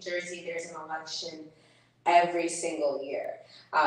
Jersey, there's an election every single year.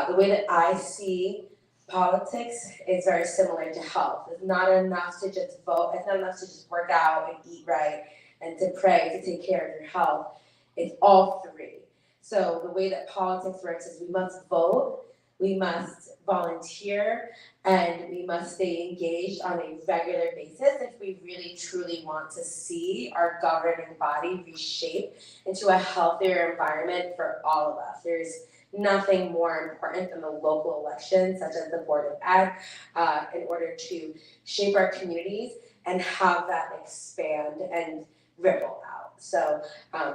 The way that I see politics is very similar to health. It's not enough to just vote. It's not enough to just work out and eat right and to pray to take care of your health. It's all three. So the way that politics works is we must vote, we must volunteer, and we must stay engaged on a regular basis if we really truly want to see our governing body reshape into a healthier environment for all of us. There's nothing more important than the local elections, such as the Board of Ed, in order to shape our communities and have that expand and ripple out. So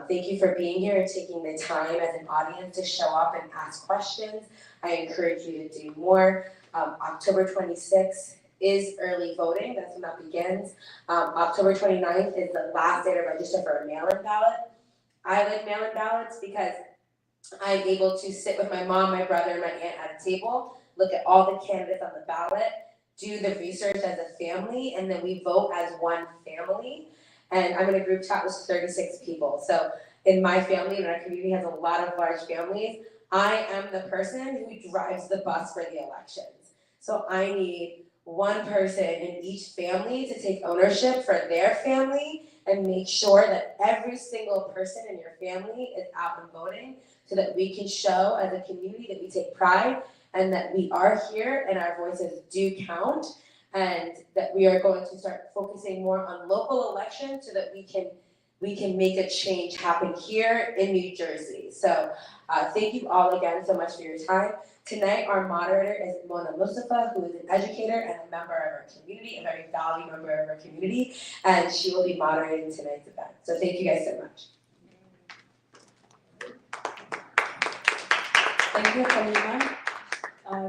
thank you for being here and taking the time as an audience to show up and ask questions. I encourage you to do more. October 26th is early voting. That's when that begins. October 29th is the last day to register for a mail-in ballot. I like mail-in ballots because I'm able to sit with my mom, my brother, and my aunt at a table, look at all the candidates on the ballot, do the research as a family, and then we vote as one family. And I'm in a group chat with 36 people. So in my family, and our community has a lot of large families, I am the person who drives the bus for the elections. So I need one person in each family to take ownership for their family and make sure that every single person in your family is out and voting so that we can show as a community that we take pride and that we are here and our voices do count, and that we are going to start focusing more on local elections so that we can make a change happen here in New Jersey. So thank you all again so much for your time. Tonight, our moderator is Mona Mustafa, who is an educator and a member of our community, a very valued member of our community, and she will be moderating tonight's event. So thank you guys so much. Thank you, Kalima.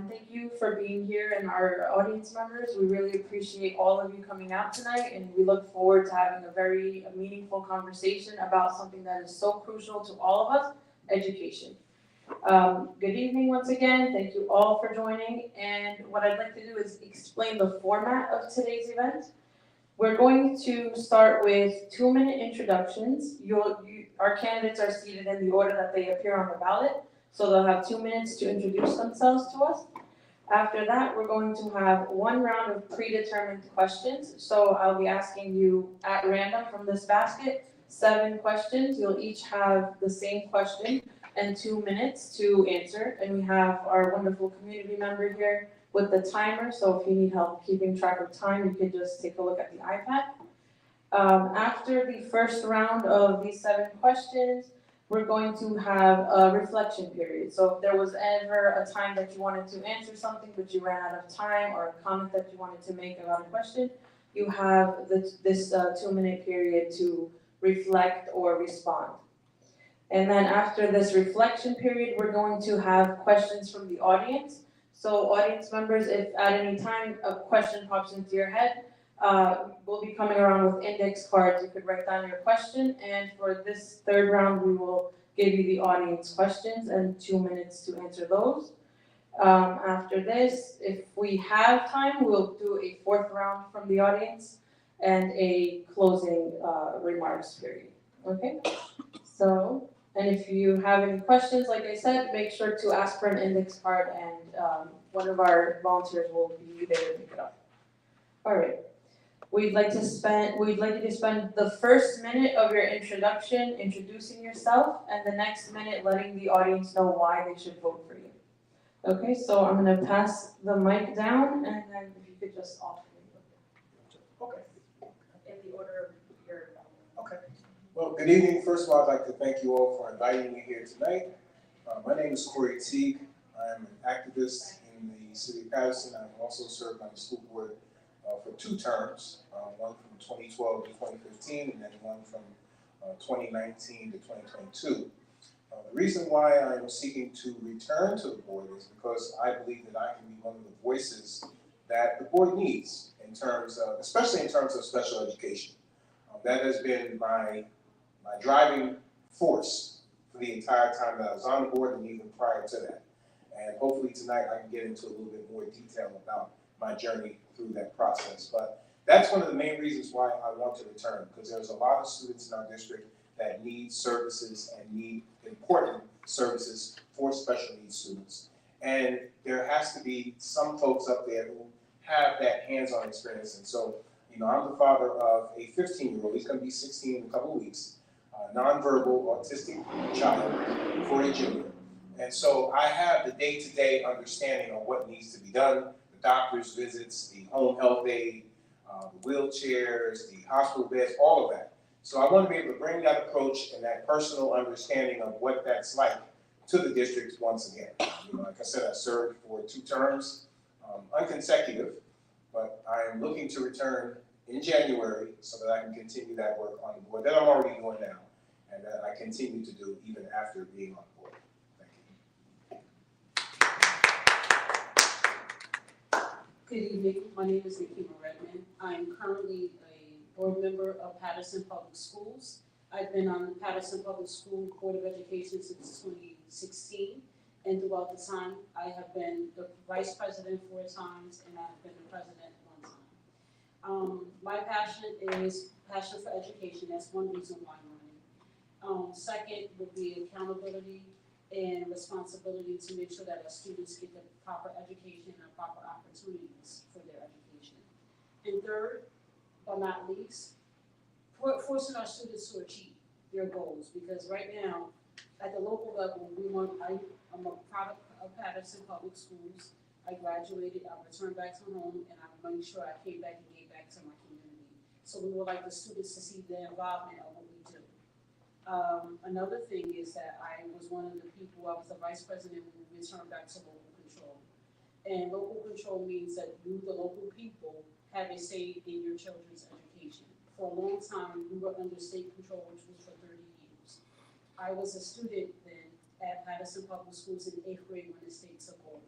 Thank you for being here and our audience members. We really appreciate all of you coming out tonight, and we look forward to having a very meaningful conversation about something that is so crucial to all of us, education. Good evening once again. Thank you all for joining. And what I'd like to do is explain the format of today's event. We're going to start with 2-minute introductions. Our candidates are seated in the order that they appear on the ballot. So they'll have 2 minutes to introduce themselves to us. After that, we're going to have one round of predetermined questions. So I'll be asking you at random from this basket 7 questions. You'll each have the same question and 2 minutes to answer. And we have our wonderful community member here with the timer. So if you need help keeping track of time, you can just take a look at the iPad. After the first round of these 7 questions, we're going to have a reflection period. So if there was ever a time that you wanted to answer something but you ran out of time, or a comment that you wanted to make about a question, you have this 2-minute period to reflect or respond. And then after this reflection period, we're going to have questions from the audience. So audience members, if at any time a question pops into your head, we'll be coming around with index cards. You could write down your question, and for this third round, we will give you the audience questions and 2 minutes to answer those. After this, if we have time, we'll do a 4th round from the audience and a closing remarks period. Okay? So, and if you have any questions, like I said, make sure to ask for an index card, and one of our volunteers will be there to pick it up. All right. We'd like you to spend the first minute of your introduction introducing yourself, and the next minute letting the audience know why they should vote for you. Okay, so I'm gonna pass the mic down, and then if you could just offer me. Okay. In the order of your. Okay. Well, good evening. First of all, I'd like to thank you all for inviting me here tonight. My name is Corey Teague. I'm an activist in the city of Paterson. I've also served on the school board for 2 terms, one from 2012 to 2015, and then one from 2019 to 2022. The reason why I'm seeking to return to the board is because I believe that I can be one of the voices that the board needs in terms of, especially in terms of special education. That has been my driving force for the entire time that I was on the board and even prior to that. And hopefully tonight I can get into a little bit more detail about my journey through that process. But that's one of the main reasons why I want to return, because there's a lot of students in our district that need services and need important services for special needs students. And there has to be some folks up there who have that hands-on experience. And so, I'm the father of a 15-year-old, he's gonna be 16 in a couple of weeks, nonverbal autistic child for a junior. And so I have the day-to-day understanding of what needs to be done, the doctor's visits, the home health aid, the wheelchairs, the hospital beds, all of that. So I want to be able to bring that approach and that personal understanding of what that's like to the district once again. Like I said, I served for 2 terms, unconsecutive, but I am looking to return in January so that I can continue that work on the board that I'm already doing now and that I continue to do even after being on board. Good evening, my name is Nikema Redmond. I'm currently a board member of Paterson Public Schools. I've been on the Paterson Public School Board of Education since 2016, and throughout the time, I have been the vice president 4 times, and I've been the president 1 time. My passion is passion for education. That's one reason why I'm running. Second would be accountability and responsibility to make sure that our students get the proper education and proper opportunities for their education. And third, but not least, forcing our students to achieve their goals, because right now, at the local level, I'm a product of Paterson Public Schools. I graduated, I returned back to home, and I made sure I came back and gave back to my community. So we would like the students to see the involvement of what we do. Another thing is that I was one of the people, I was the vice president when we returned back to local control. And local control means that you, the local people, have a say in your children's education. For a long time, we were under state control, which was for 30 years. I was a student then at Paterson Public Schools in 8th grade when the state took over.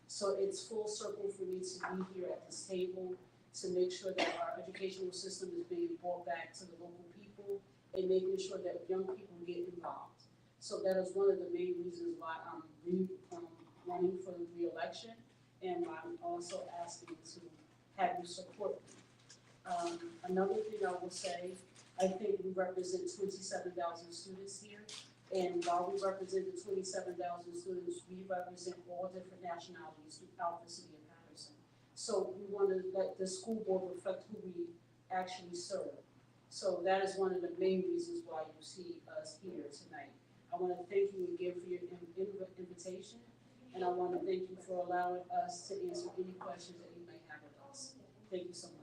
So it's full circle for me to be here at this table to make sure that our educational system is being brought back to the local people and making sure that young people get involved. So that is one of the main reasons why I'm running for the re-election, and I'm also asking to have you support me. Another thing I will say, I think we represent 27,000 students here, and while we represent the 27,000 students, we represent all different nationalities throughout the city of Paterson. So we want to let the school board reflect who we actually serve. So that is one of the main reasons why you see us here tonight. I want to thank you again for your invitation, and I want to thank you for allowing us to answer any questions that you may have with us. Thank you so much.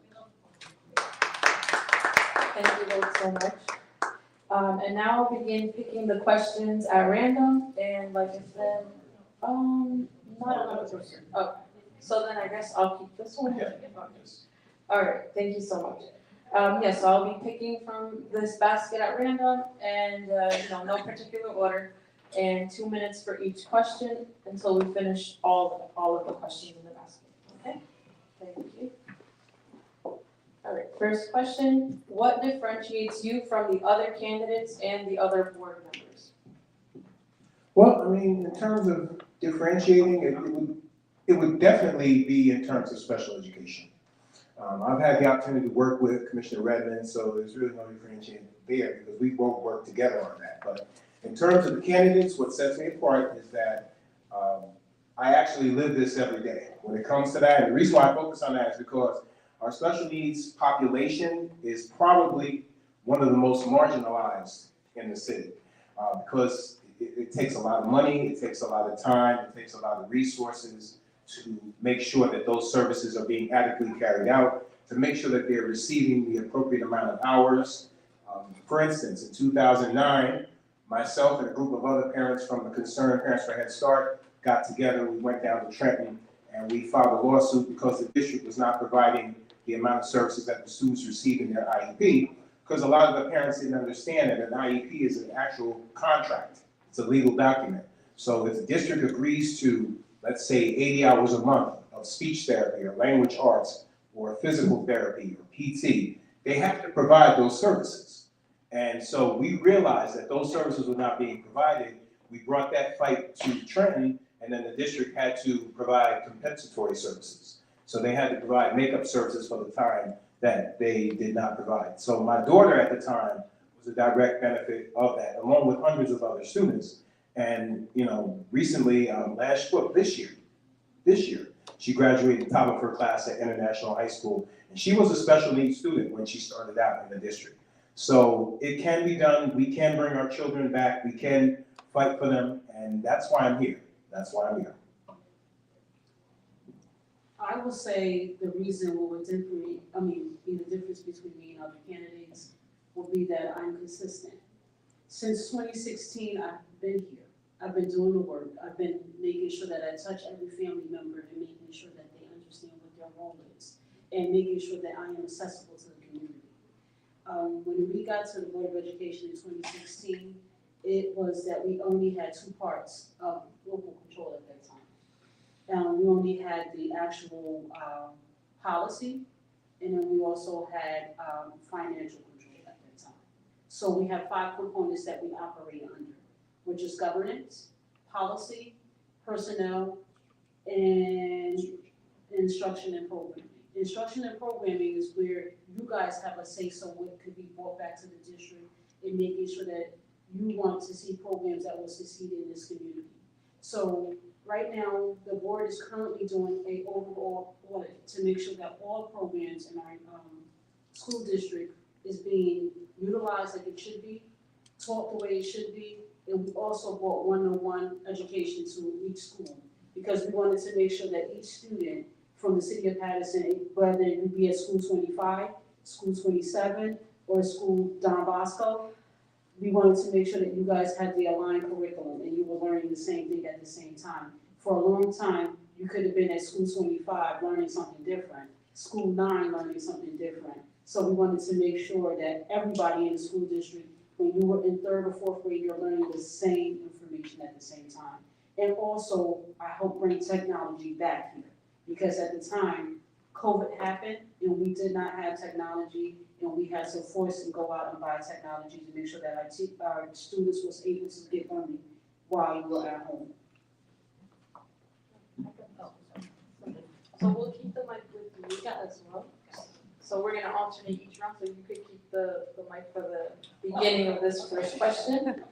Thank you both so much. And now I'll begin picking the questions at random, and like I said, not another person. Okay, so then I guess I'll keep this one. Yeah. All right, thank you so much. Yes, I'll be picking from this basket at random, and no particular order, and 2 minutes for each question until we finish all of the questions in the basket. Okay, thank you. All right, first question: what differentiates you from the other candidates and the other board members? Well, I mean, in terms of differentiating, it would definitely be in terms of special education. I've had the opportunity to work with Commissioner Redmond, so there's really no differentiating there because we both work together on that. But in terms of the candidates, what sets me apart is that I actually live this every day. When it comes to that, and the reason why I focus on that is because our special needs population is probably one of the most marginalized in the city because it takes a lot of money, it takes a lot of time, it takes a lot of resources to make sure that those services are being adequately carried out, to make sure that they're receiving the appropriate amount of hours. For instance, in 2009, myself and a group of other parents from the Concerned Parents for Head Start got together, we went down to Trenton, and we filed a lawsuit because the district was not providing the amount of services that the students receive in their IEP, because a lot of the parents didn't understand that an IEP is an actual contract. It's a legal document. So if the district agrees to, let's say, 80 hours a month of speech therapy or language arts or physical therapy or PT, they have to provide those services. And so we realized that those services were not being provided. We brought that fight to Trenton, and then the district had to provide compensatory services. So they had to provide makeup services for the time that they did not provide. So my daughter at the time was a direct benefit of that, along with hundreds of other students. And, you know, recently, this year, she graduated top of her class at International High School, and she was a special needs student when she started out in the district. So it can be done. We can bring our children back. We can fight for them, and that's why I'm here. That's why I'm here. I will say the reason what would be the difference between me and other candidates will be that I'm consistent. Since 2016, I've been here. I've been doing the work. I've been making sure that I touch every family member and making sure that they understand what their role is and making sure that I am accessible to the community. When we got to the Board of Education in 2016, it was that we only had two parts of local control at that time. We only had the actual policy, and then we also had financial control at that time. So we have 5 components that we operate under, which is governance, policy, personnel, and instruction and programming. Instruction and programming is where you guys have a say-so what could be brought back to the district and making sure that you want to see programs that will succeed in this community. So right now, the board is currently doing an overall audit to make sure that all programs in our school district is being utilized like it should be, taught the way it should be, and we also brought one-on-one education to each school because we wanted to make sure that each student from the city of Paterson, whether you be at school 25, school 27, or school Don Bosco, we wanted to make sure that you guys had the aligned curriculum and you were learning the same thing at the same time. For a long time, you could have been at school 25 learning something different, school 9 learning something different. So we wanted to make sure that everybody in the school district, when you were in 3rd or 4th grade, you're learning the same information at the same time. And also, I hope bring technology back here. Because at the time, COVID happened and we did not have technology and we had to force and go out and buy technology to make sure that our students was able to get learning while we were at home. So we'll keep the mic with Mika as well. So we're gonna alternate each round, so you could keep the mic for the beginning of this first question,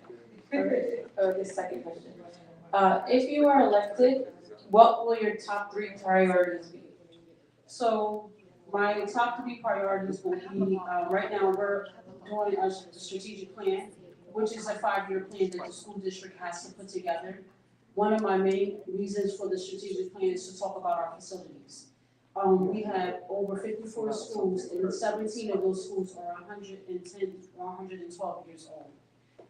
or this second question. If you are elected, what will your top 3 priorities be? So my top 3 priorities will be, right now we're doing a strategic plan, which is a 5-year plan that the school district has to put together. One of my main reasons for the strategic plan is to talk about our facilities. We have over 54 schools and 17 of those schools are 110 or 112 years old.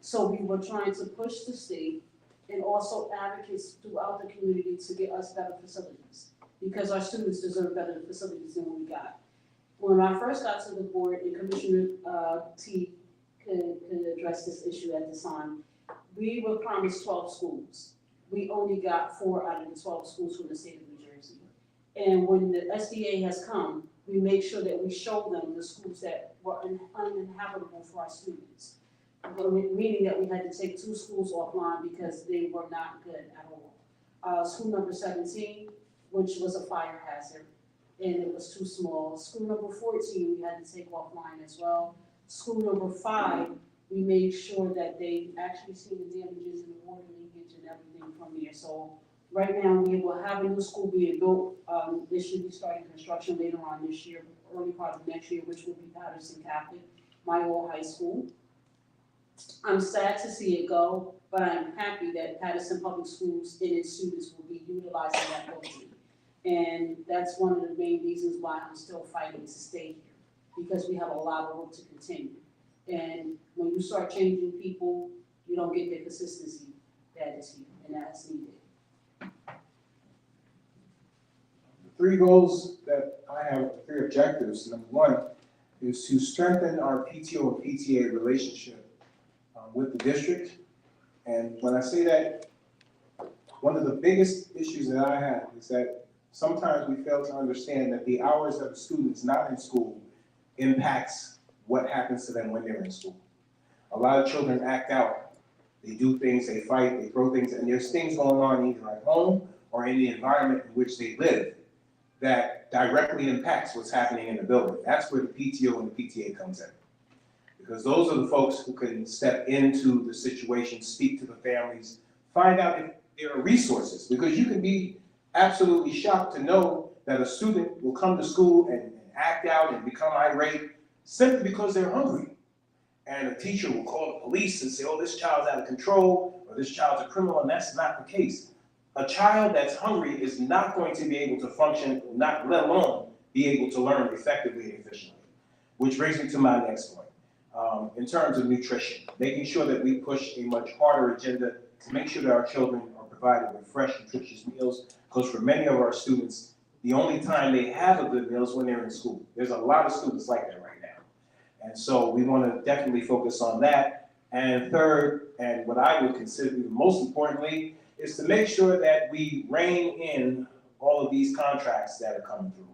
So we were trying to push the state and also advocates throughout the community to get us better facilities because our students deserve better facilities than what we got. When I first got to the board and Commissioner T could address this issue at the time, we were promised 12 schools. We only got 4 out of the 12 schools from the state of New Jersey. And when the SDA has come, we make sure that we show them the schools that were uninhabitable for our students. Meaning that we had to take 2 schools offline because they were not good at all. School number 17, which was a fire hazard, and it was too small. School number 14, we had to take offline as well. School number 5, we made sure that they actually seen the damages in the water leakage and everything from there. So right now, we will have a new school being built. They should be starting construction later on this year, early part of next year, which will be Paterson Catholic, my old high school. I'm sad to see it go, but I'm happy that Paterson Public Schools and its students will be utilizing that building. And that's one of the main reasons why I'm still fighting to stay here, because we have a lot of work to continue. And when you start changing people, you don't get the consistency that is here and that's needed. The 3 goals that I have, 3 objectives. Number 1 is to strengthen our PTO and PTA relationship with the district. And when I say that, one of the biggest issues that I have is that sometimes we fail to understand that the hours of the students not in school impacts what happens to them when they're in school. A lot of children act out. They do things, they fight, they throw things, and there's things going on either at home or in the environment in which they live that directly impacts what's happening in the building. That's where the PTO and the PTA comes in. because those are the folks who can step into the situation, speak to the families, find out if there are resources, because you can be absolutely shocked to know that a student will come to school and act out and become irate simply because they're hungry. And a teacher will call the police and say, oh, this child's out of control, or this child's a criminal, and that's not the case. A child that's hungry is not going to be able to function, not let alone be able to learn effectively and efficiently. Which brings me to my next point. In terms of nutrition, making sure that we push a much harder agenda to make sure that our children are provided with fresh, nutritious meals, because for many of our students, the only time they have a good meal is when they're in school. There's a lot of students like that right now. And so we want to definitely focus on that. And third, and what I would consider most importantly, is to make sure that we rein in all of these contracts that are coming through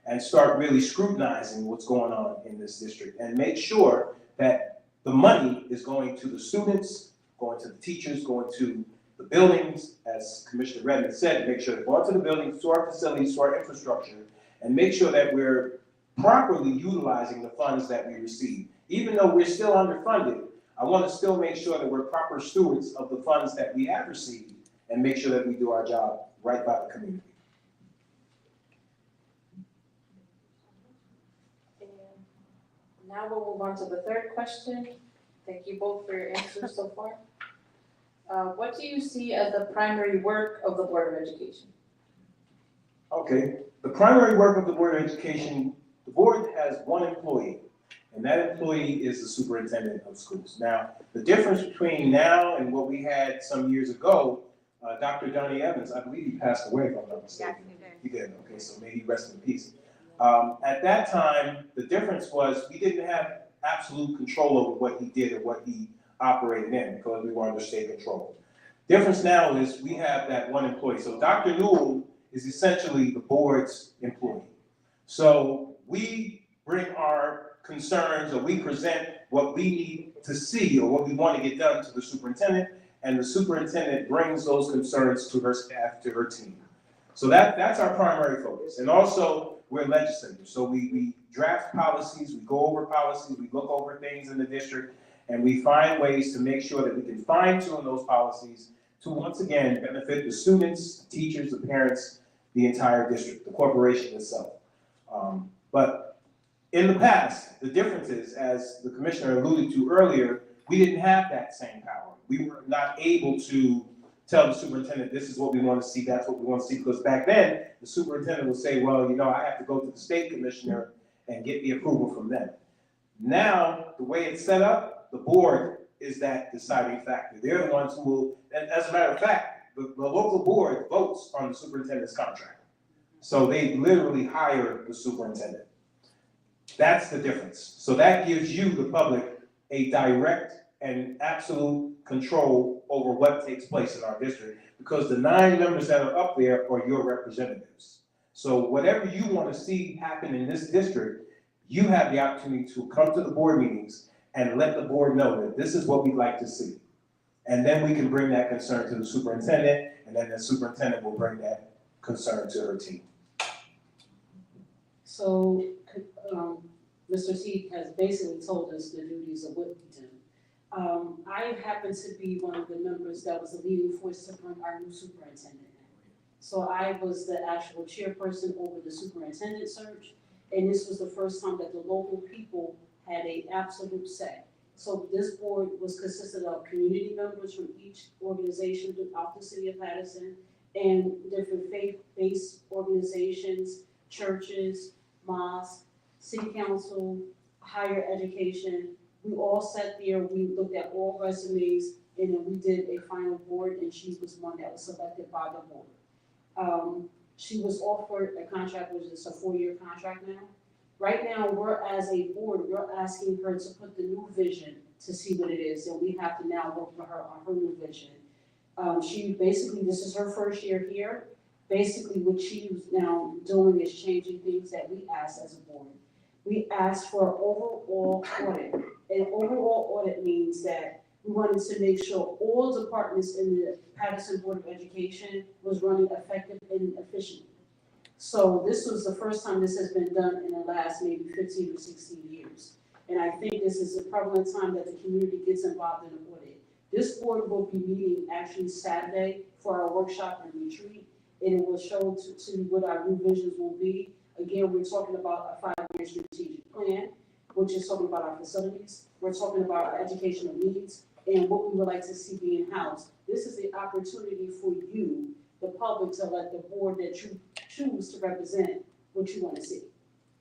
and start really scrutinizing what's going on in this district and make sure that the money is going to the students, going to the teachers, going to the buildings, as Commissioner Redmond said, make sure they're going to the buildings, to our facilities, to our infrastructure, and make sure that we're properly utilizing the funds that we receive. Even though we're still underfunded, I want to still make sure that we're proper stewards of the funds that we have received and make sure that we do our job right by the community. Now we'll move on to the third question. Thank you both for your answers so far. What do you see as the primary work of the Board of Education? Okay, the primary work of the Board of Education, the board has one employee, and that employee is the superintendent of schools. Now, the difference between now and what we had some years ago, Dr. Donnie Evans, I believe he passed away, if I'm not mistaken. Yes, He did, okay, so may he rest in peace. At that time, the difference was we didn't have absolute control over what he did or what he operated in because we were under state control. Difference now is we have that one employee. So Dr. Newell is essentially the board's employee. So we bring our concerns or we present what we need to see or what we want to get done to the superintendent, and the superintendent brings those concerns to her staff, to her team. So that's our primary focus. And also, we're legislators, so we draft policies, we go over policies, we look over things in the district, and we find ways to make sure that we can fine-tune those policies to once again benefit the students, the teachers, the parents, the entire district, the corporation itself. But in the past, the difference is, as the commissioner alluded to earlier, we didn't have that same power. We were not able to tell the superintendent, this is what we want to see, that's what we want to see, because back then, the superintendent would say, well, you know, I have to go to the state commissioner and get the approval from them. Now, the way it's set up, the board is that deciding factor. They're the ones who will, and as a matter of fact, the local board votes on the superintendent's contract. So they literally hire the superintendent. That's the difference. So that gives you, the public, a direct and absolute control over what takes place in our district, because the 9 members that are up there are your representatives. So whatever you want to see happen in this district, you have the opportunity to come to the board meetings and let the board know that this is what we'd like to see. And then we can bring that concern to the superintendent, and then the superintendent will bring that concern to her team. So, Mr. Teague has basically told us the duties of what we do. I happen to be one of the members that was a leading force to bring our new superintendent in. So I was the actual chairperson over the superintendent search, and this was the first time that the local people had an absolute say. So this board was consisted of community members from each organization throughout the city of Paterson and different faith-based organizations, churches, mosques, city council, higher education. We all sat there, we looked at all resumes, and then we did a final board, and she was one that was selected by the board. She was offered a contract, which is a 4-year contract now. Right now, we're, as a board, we're asking her to put the new vision to see what it is, and we have to now work for her on her new vision. She basically, this is her first year here. Basically, what she's now doing is changing things that we asked as a board. We asked for an overall audit. An overall audit means that we wanted to make sure all departments in the Paterson Board of Education was running effective and efficiently. So this was the first time this has been done in the last maybe 15 or 16 years. And I think this is a prevalent time that the community gets involved in the audit. This board will be meeting actually Saturday for our workshop and retreat, and it will show to what our new visions will be. Again, we're talking about a 5-year strategic plan, which is talking about our facilities. We're talking about our educational needs and what we would like to see being housed. This is the opportunity for you, the public, to let the board that you choose to represent what you want to see.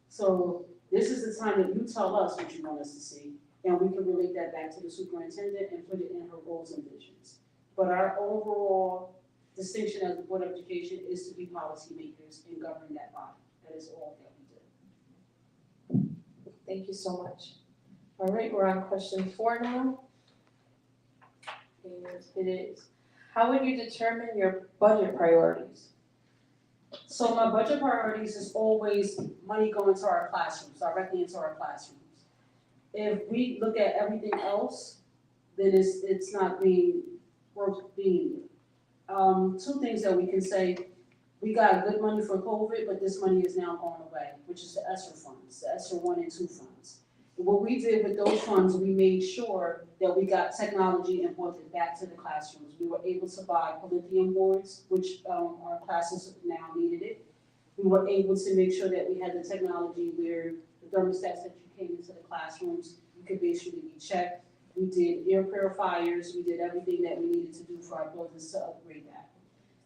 So this is the time that you tell us what you want us to see, and we can relate that back to the superintendent and put it in her goals and visions. But our overall distinction as the Board of Education is to be policymakers and govern that body. That is all that we do. Thank you so much. All right, we're on question 4 now. And it is, how would you determine your budget priorities? So my budget priorities is always money going to our classrooms, directly into our classrooms. If we look at everything else, then it's not being worth being. 2 things that we can say, we got good money for COVID, but this money is now going away, which is the ESSER funds, the ESSER 1 and 2 funds. What we did with those funds, we made sure that we got technology and brought it back to the classrooms. We were able to buy lithium boards, which our classes now needed it. We were able to make sure that we had the technology where the thermostats that you came into the classrooms, you could basically be checked. We did air purifiers, we did everything that we needed to do for our buildings to upgrade that.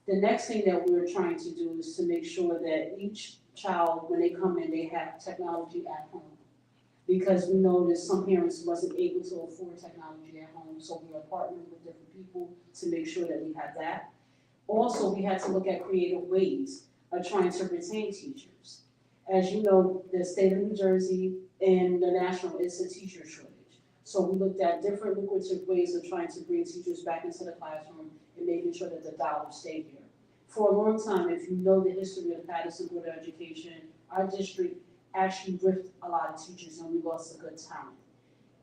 The next thing that we're trying to do is to make sure that each child, when they come in, they have technology at home. Because we know that some parents wasn't able to afford technology at home, so we are partnering with different people to make sure that we have that. Also, we had to look at creative ways of trying to retain teachers. As you know, the state of New Jersey and the national is a teacher shortage. So we looked at different lucrative ways of trying to bring teachers back into the classroom and making sure that the dollars stay here. For a long time, if you know the history of Paterson Board of Education, our district actually ripped a lot of teachers and we lost a good talent.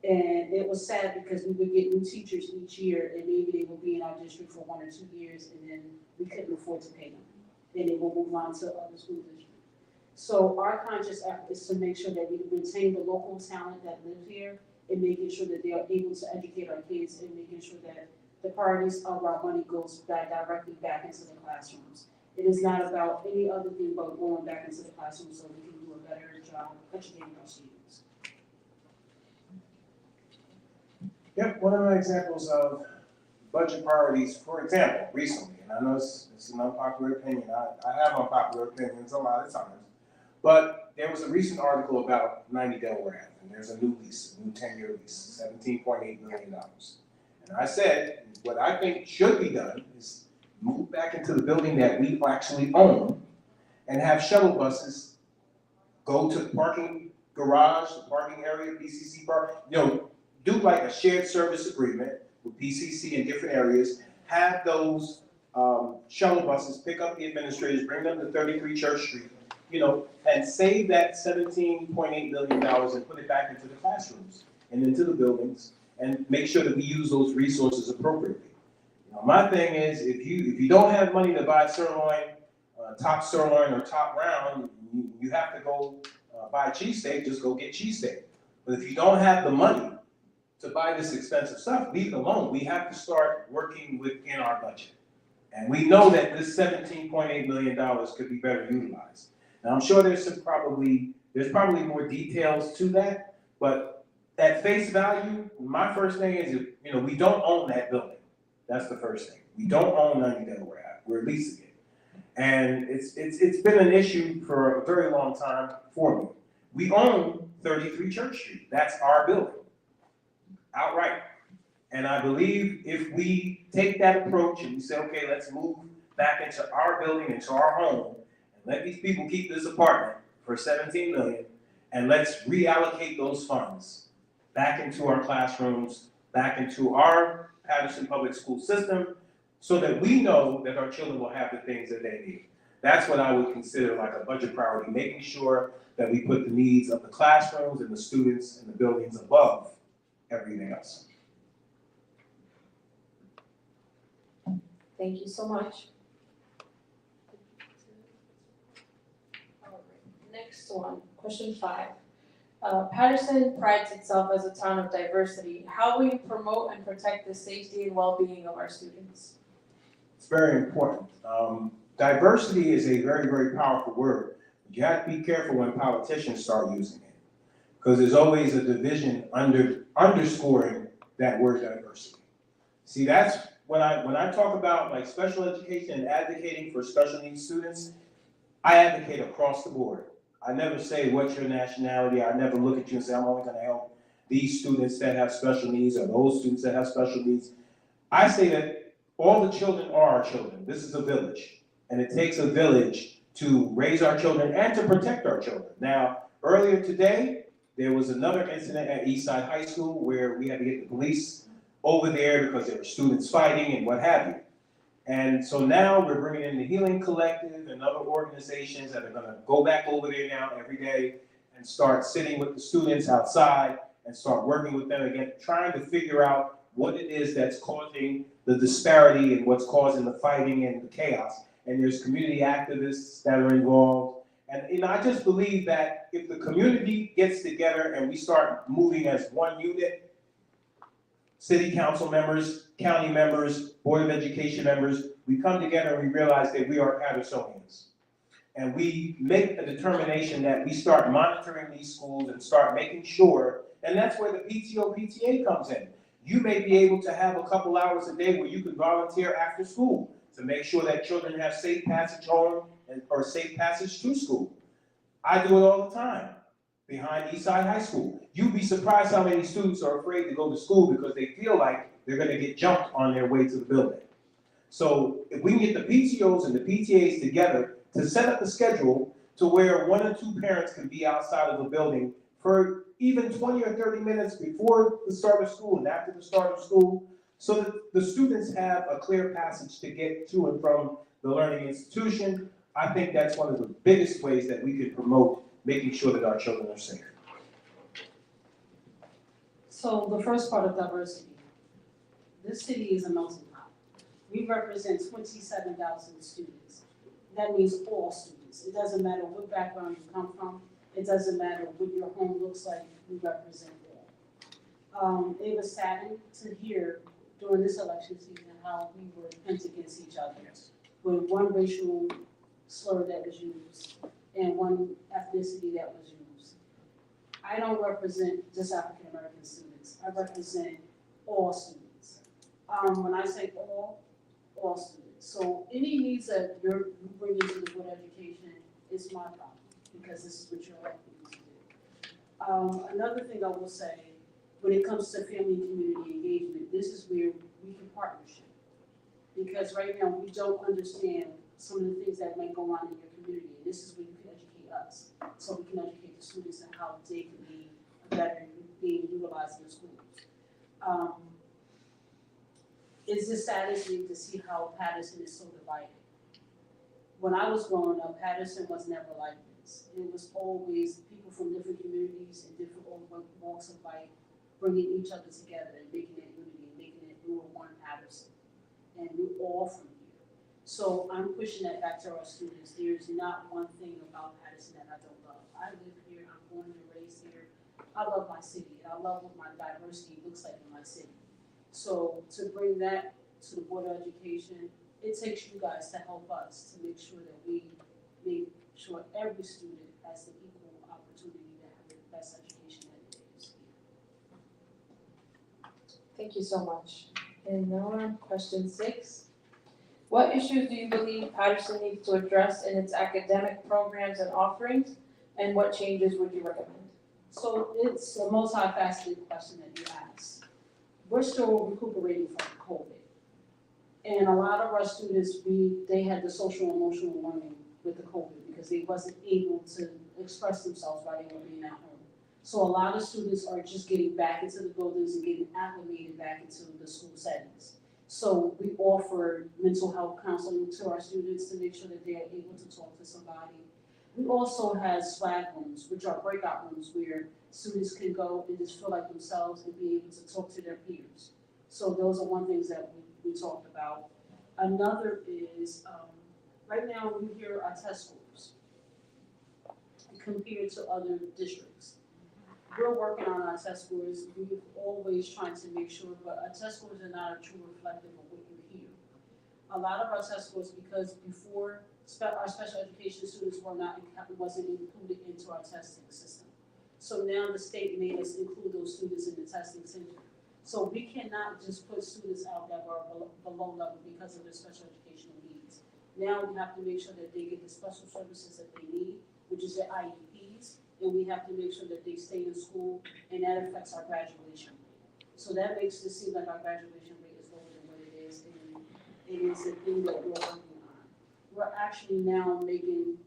And it was sad because we would get new teachers each year and maybe they would be in our district for 1 or 2 years and then we couldn't afford to pay them. And they will move on to other school districts. So our conscious effort is to make sure that we retain the local talent that lives here and making sure that they are able to educate our kids and making sure that the priorities of our money goes back directly back into the classrooms. It is not about any other thing but going back into the classroom so we can do a better job educating our students. Yep, one of my examples of budget priorities, for example, recently, and I know it's an unpopular opinion, I have unpopular opinions a lot of times, but there was a recent article about 90 Delaware Ave, and there's a new lease, a new 10-year lease, $17.8 million. And I said, what I think should be done is move back into the building that we actually own and have shuttle buses go to the parking garage, the parking area, PCC park, do like a shared service agreement with PCC in different areas, have those shuttle buses pick up the administrators, bring them to 33 Church Street, and save that $17.8 million and put it back into the classrooms and into the buildings and make sure that we use those resources appropriately. My thing is, if you don't have money to buy sirloin, top sirloin or top round, you have to go buy cheesesteak, just go get cheesesteak. But if you don't have the money to buy this expensive stuff, leave it alone. We have to start working within our budget. And we know that this $17.8 million could be better utilized. Now, I'm sure there's probably more details to that, but at face value, my first thing is, we don't own that building. That's the first thing. We don't own 90 Delaware Ave. We're leasing it. And it's been an issue for a very long time for me. We own 33 Church Street. That's our building, outright. And I believe if we take that approach and we say, okay, let's move back into our building, into our home, and let these people keep this apartment for $17 million, and let's reallocate those funds back into our classrooms, back into our Paterson public school system, so that we know that our children will have the things that they need. That's what I would consider like a budget priority, making sure that we put the needs of the classrooms and the students and the buildings above everything else. Thank you so much. All right, next one, question 5. Paterson prides itself as a town of diversity. How will you promote and protect the safety and well-being of our students? It's very important. Diversity is a very, very powerful word. You have to be careful when politicians start using it, because there's always a division underscoring that word diversity. See, that's when I talk about like special education and advocating for special needs students, I advocate across the board. I never say what's your nationality. I never look at you and say I'm only going to help these students that have special needs or those students that have special needs. I say that all the children are our children. This is a village, and it takes a village to raise our children and to protect our children. Now, earlier today, there was another incident at Eastside High School where we had to get the police over there because there were students fighting and what have you. And so now we're bringing in the Healing Collective and other organizations that are going to go back over there now every day and start sitting with the students outside and start working with them again, trying to figure out what it is that's causing the disparity and what's causing the fighting and the chaos. And there's community activists that are involved. And I just believe that if the community gets together and we start moving as one unit, city council members, county members, board of education members, we come together and we realize that we are Patersonians. And we make a determination that we start monitoring these schools and start making sure, and that's where the PTO, PTA comes in. You may be able to have a couple hours a day where you can volunteer after school to make sure that children have safe passage home or safe passage to school. I do it all the time behind Eastside High School. You'd be surprised how many students are afraid to go to school because they feel like they're going to get jumped on their way to the building. So if we can get the PTOs and the PTAs together to set up a schedule to where 1 or 2 parents can be outside of the building for even 20 or 30 minutes before the start of school and after the start of school, so that the students have a clear passage to get to and from the learning institution, I think that's one of the biggest ways that we can promote making sure that our children are safe. So the first part of diversity, this city is a melting pot. We represent 27,000 students. That means all students. It doesn't matter what background you come from. It doesn't matter what your home looks like. We represent all. It was saddening to hear during this election season how we were pent against each other with one racial slur that was used and one ethnicity that was used. I don't represent just African American students. I represent all students. When I say all students. So any needs that you bring into the Board of Education is my problem, because this is what you're elected to do. Another thing I will say, when it comes to family and community engagement, this is where we can partnership. Because right now, we don't understand some of the things that may go on in your community, and this is where you can educate us, so we can educate the students on how they can be better being utilized in the schools. It's just satisfying to see how Paterson is so divided. When I was growing up, Paterson was never like this. It was always people from different communities and different walks of life bringing each other together and making it unity and making it we were one Paterson. And we're all from here. So I'm pushing that back to our students. There's not one thing about Paterson that I don't love. I live here, I'm born and raised here. I love my city, and I love what my diversity looks like in my city. So to bring that to the Board of Education, it takes you guys to help us to make sure that we make sure every student has the equal opportunity to have the best education that it is here. Thank you so much. And now we're on question 6. What issues do you believe Paterson needs to address in its academic programs and offerings, and what changes would you recommend? So it's a multifaceted question that you asked. We're still recuperating from COVID. And a lot of our students, they had the social and emotional learning with the COVID because they wasn't able to express themselves while they were being at home. So a lot of students are just getting back into the buildings and getting acclimated back into the school settings. So we offer mental health counseling to our students to make sure that they are able to talk to somebody. We also have swag rooms, which are breakout rooms where students can go and just feel like themselves and be able to talk to their peers. So those are one things that we talked about. Another is, right now we hear our test scores compared to other districts. we're working on our test scores. We're always trying to make sure, but our test scores are not a true reflective of what you hear. A lot of our test scores, because before our special education students wasn't included into our testing system. So now the state made us include those students in the testing center. So we cannot just put students out that are below level because of their special educational needs. Now we have to make sure that they get the special services that they need, which is their IEPs, and we have to make sure that they stay in school, and that affects our graduation rate. So that makes it seem like our graduation rate is lower than what it is, and it is a thing that we're working on. We're actually now making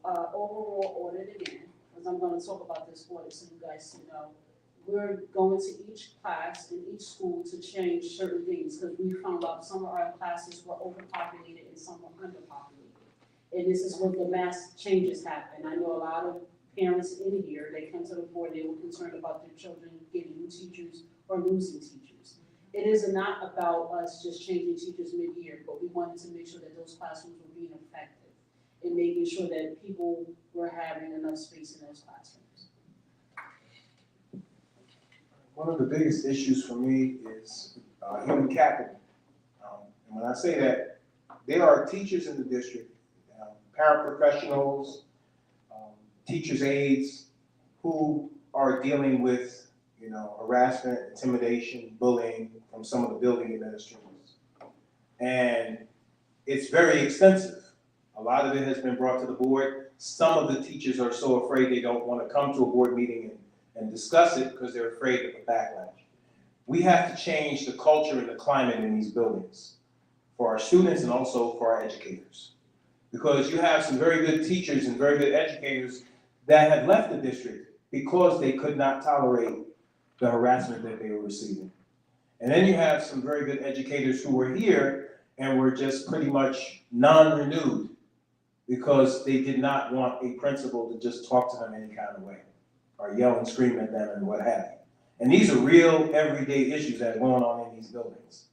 overall audit again, because I'm gonna talk about this audit so you guys can know. We're going to each class in each school to change certain things, because we found out some of our classes were overpopulated and some were underpopulated. And this is where the mass changes happen. I know a lot of parents in here, they come to the board, they were concerned about their children getting new teachers or losing teachers. It is not about us just changing teachers mid-year, but we wanted to make sure that those classrooms were being effective and making sure that people were having enough space in those classrooms. One of the biggest issues for me is human capital. And when I say that, there are teachers in the district, paraprofessionals, teachers' aides, who are dealing with, harassment, intimidation, bullying from some of the building administrators. And it's very extensive. A lot of it has been brought to the board. Some of the teachers are so afraid they don't want to come to a board meeting and discuss it because they're afraid of the backlash. We have to change the culture and the climate in these buildings for our students and also for our educators. Because you have some very good teachers and very good educators that have left the district because they could not tolerate the harassment that they were receiving. And then you have some very good educators who were here and were just pretty much non-renewed because they did not want a principal to just talk to them any kind of way or yell and scream at them and what have you. And these are real everyday issues that are going on in these buildings.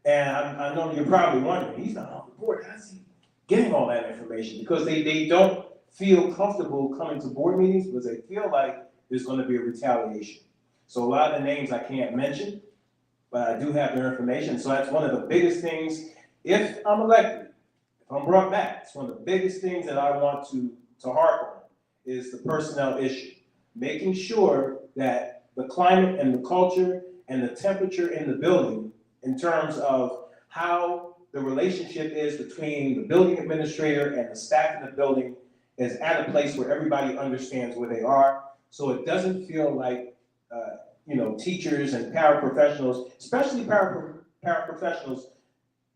And I know you're probably wondering, he's not on the board, how's he getting all that information? Because they don't feel comfortable coming to board meetings because they feel like there's going to be a retaliation. So a lot of the names I can't mention, but I do have their information. So that's one of the biggest things, if I'm elected, if I'm brought back, it's one of the biggest things that I want to harp on is the personnel issue. Making sure that the climate and the culture and the temperature in the building in terms of how the relationship is between the building administrator and the staff in the building is at a place where everybody understands where they are. So it doesn't feel like, teachers and paraprofessionals, especially paraprofessionals,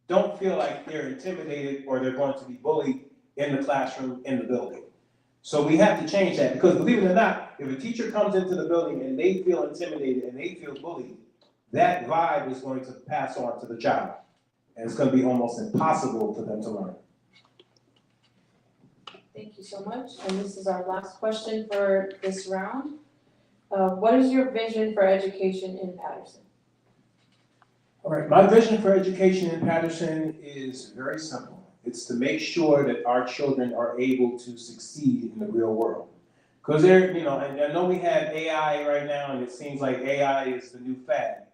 don't feel like they're intimidated or they're going to be bullied in the classroom, in the building. So we have to change that because believe it or not, if a teacher comes into the building and they feel intimidated and they feel bullied, that vibe is going to pass on to the child. And it's going to be almost impossible for them to learn. Thank you so much. And this is our last question for this round. What is your vision for education in Paterson? All right, my vision for education in Paterson is very simple. It's to make sure that our children are able to succeed in the real world. Because and I know we have AI right now, and it seems like AI is the new fad.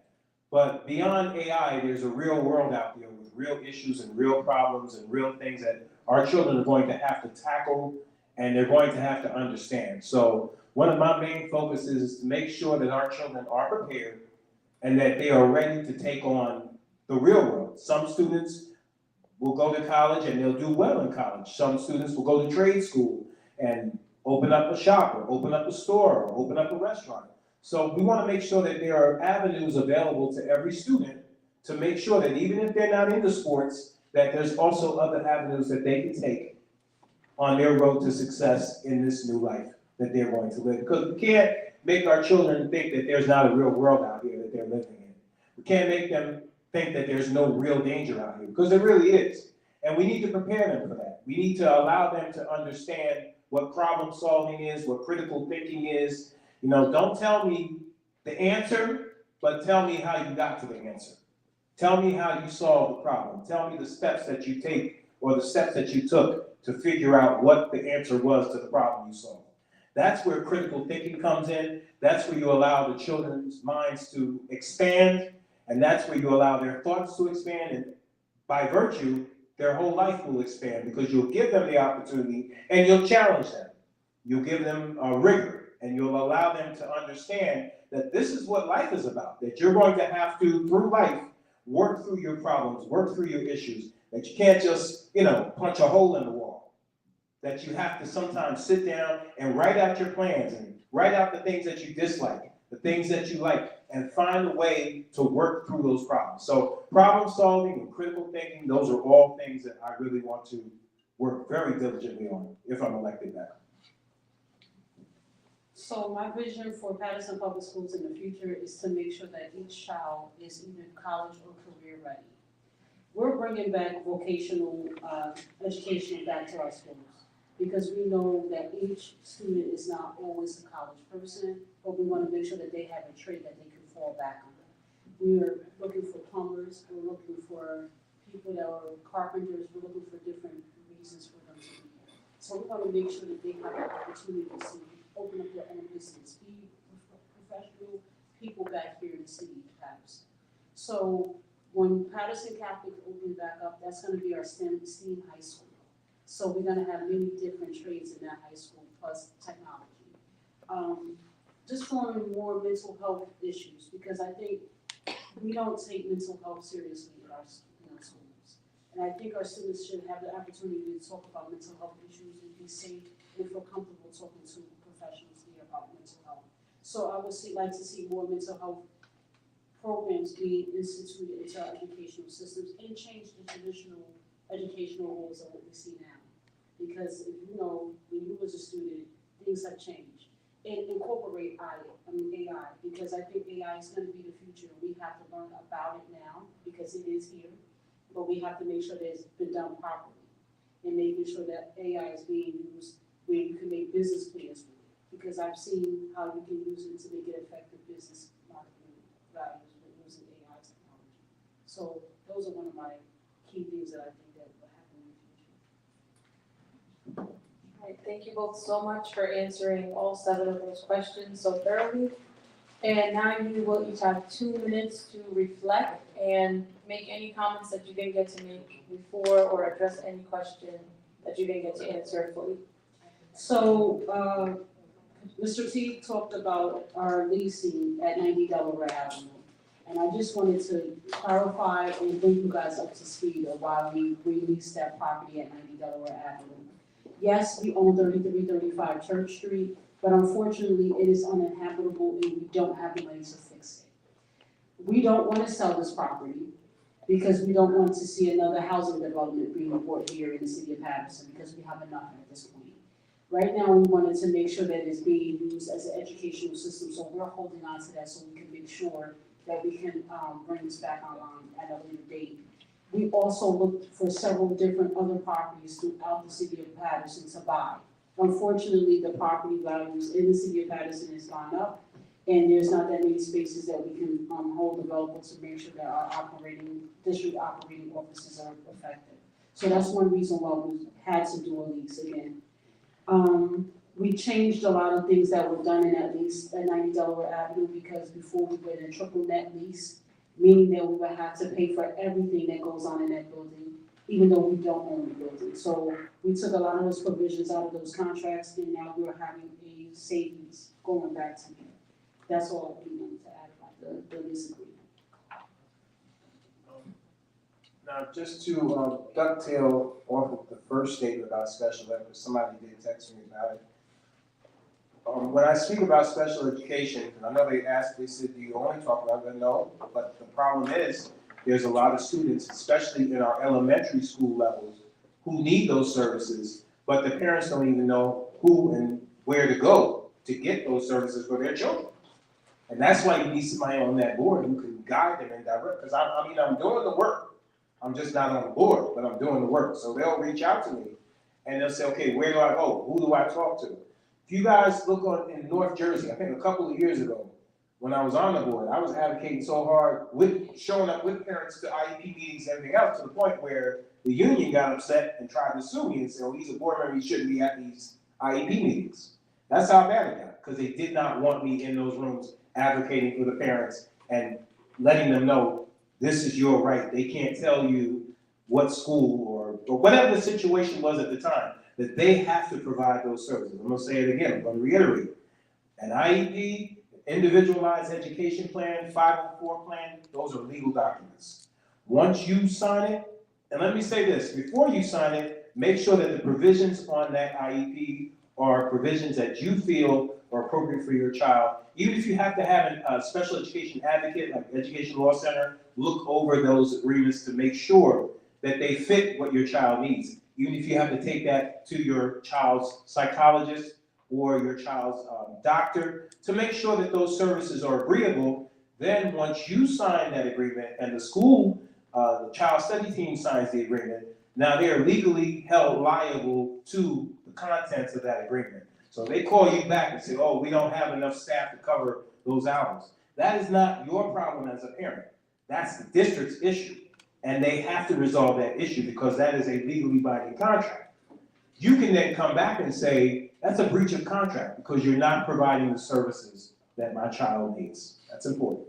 But beyond AI, there's a real world out there with real issues and real problems and real things that our children are going to have to tackle and they're going to have to understand. So one of my main focuses is to make sure that our children are prepared and that they are ready to take on the real world. Some students will go to college and they'll do well in college. Some students will go to trade school and open up a shop or open up a store or open up a restaurant. So we want to make sure that there are avenues available to every student to make sure that even if they're not into sports, that there's also other avenues that they can take on their road to success in this new life that they're going to live. Because we can't make our children think that there's not a real world out here that they're living in. We can't make them think that there's no real danger out here, because there really is. And we need to prepare them for that. We need to allow them to understand what problem solving is, what critical thinking is. Don't tell me the answer, but tell me how you got to the answer. Tell me how you solve the problem. Tell me the steps that you take or the steps that you took to figure out what the answer was to the problem you solved. That's where critical thinking comes in. That's where you allow the children's minds to expand, and that's where you allow their thoughts to expand, and by virtue, their whole life will expand because you'll give them the opportunity and you'll challenge them. You'll give them a rigor and you'll allow them to understand that this is what life is about, that you're going to have to, through life, work through your problems, work through your issues, that you can't just, punch a hole in the wall, that you have to sometimes sit down and write out your plans and write out the things that you dislike, the things that you like, and find a way to work through those problems. So problem solving and critical thinking, those are all things that I really want to work very diligently on if I'm elected back. So my vision for Paterson Public Schools in the future is to make sure that each child is either college or career ready. We're bringing back vocational education back to our schools because we know that each student is not always a college person, but we want to make sure that they have a trade that they can fall back on. We are looking for plumbers, we're looking for people that are carpenters, we're looking for different reasons for them to be here. So we want to make sure that they have the opportunity to open up their own business, be professional people back here in the city of Paterson. So when Paterson Catholic opens back up, that's going to be our STEAM high school. So we're going to have many different trades in that high school plus technology. Just forming more mental health issues because I think we don't take mental health seriously in our schools. And I think our students should have the opportunity to talk about mental health issues and be safe and feel comfortable talking to professionals here about mental health. So I would like to see more mental health programs being instituted into our educational systems and change the traditional educational roles of what we see now. Because if you know, when you was a student, things have changed. And incorporate AI, because I think AI is going to be the future. We have to learn about it now because it is here, but we have to make sure that it's been done properly and making sure that AI is being used where you can make business plans with it. Because I've seen how you can use it to make it effective business marketing values with using AI technology. So those are one of my key things that I think that will happen in the future. All right, thank you both so much for answering all 7 of those questions so thoroughly. And now you will each have 2 minutes to reflect and make any comments that you didn't get to make before or address any question that you didn't get to answer fully. So, Mr. T talked about our leasing at 90 Delaware Avenue. And I just wanted to clarify and bring you guys up to speed of why we leased that property at 90 Delaware Avenue. Yes, we own 3335 Church Street, but unfortunately it is uninhabitable and we don't have the money to fix it. We don't want to sell this property because we don't want to see another housing development being bought here in the city of Paterson because we have enough at this point. Right now, we wanted to make sure that it's being used as an educational system, so we're holding on to that so we can make sure that we can bring this back online at a later date. We also looked for several different other properties throughout the city of Paterson to buy. Unfortunately, the property values in the city of Paterson has gone up, and there's not that many spaces that we can hold available to make sure that our district operating offices are effective. So that's one reason why we had to do a lease again. We changed a lot of things that were done in that lease at 90 Delaware Avenue because before we were in a triple net lease, meaning that we would have to pay for everything that goes on in that building, even though we don't own the building. So we took a lot of those provisions out of those contracts, and now we're having a savings going back to me. That's all we wanted to add about the lease agreement. Now, just to dovetail off of the first statement about special ed, because somebody did text me about it. When I speak about special education, and I know they said, do you only talk about that? No, but the problem is, there's a lot of students, especially in our elementary school levels, who need those services, but the parents don't even know who and where to go to get those services for their children. And that's why you need somebody on that board who can guide them and direct, because I'm doing the work. I'm just not on the board, but I'm doing the work. So they'll reach out to me and they'll say, okay, where do I go? Who do I talk to? If you guys look in North Jersey, I think a couple of years ago, when I was on the board, I was advocating so hard with showing up with parents to IEP meetings and everything else, to the point where the union got upset and tried to sue me and said, oh, he's a board member, he shouldn't be at these IEP meetings. That's how bad it got, because they did not want me in those rooms advocating for the parents and letting them know, this is your right. They can't tell you what school or whatever the situation was at the time, that they have to provide those services. I'm gonna say it again, I'm gonna reiterate. An IEP, individualized education plan, 504 plan, those are legal documents. Once you sign it, and let me say this, before you sign it, make sure that the provisions on that IEP are provisions that you feel are appropriate for your child. Even if you have to have a special education advocate, like Education Law Center, look over those agreements to make sure that they fit what your child needs. Even if you have to take that to your child's psychologist or your child's doctor, to make sure that those services are agreeable, then once you sign that agreement and the school, the child study team signs the agreement, now they are legally held liable to the contents of that agreement. So they call you back and say, oh, we don't have enough staff to cover those hours. That is not your problem as a parent. That's the district's issue. And they have to resolve that issue because that is a legally binding contract. You can then come back and say, that's a breach of contract because you're not providing the services that my child needs. That's important.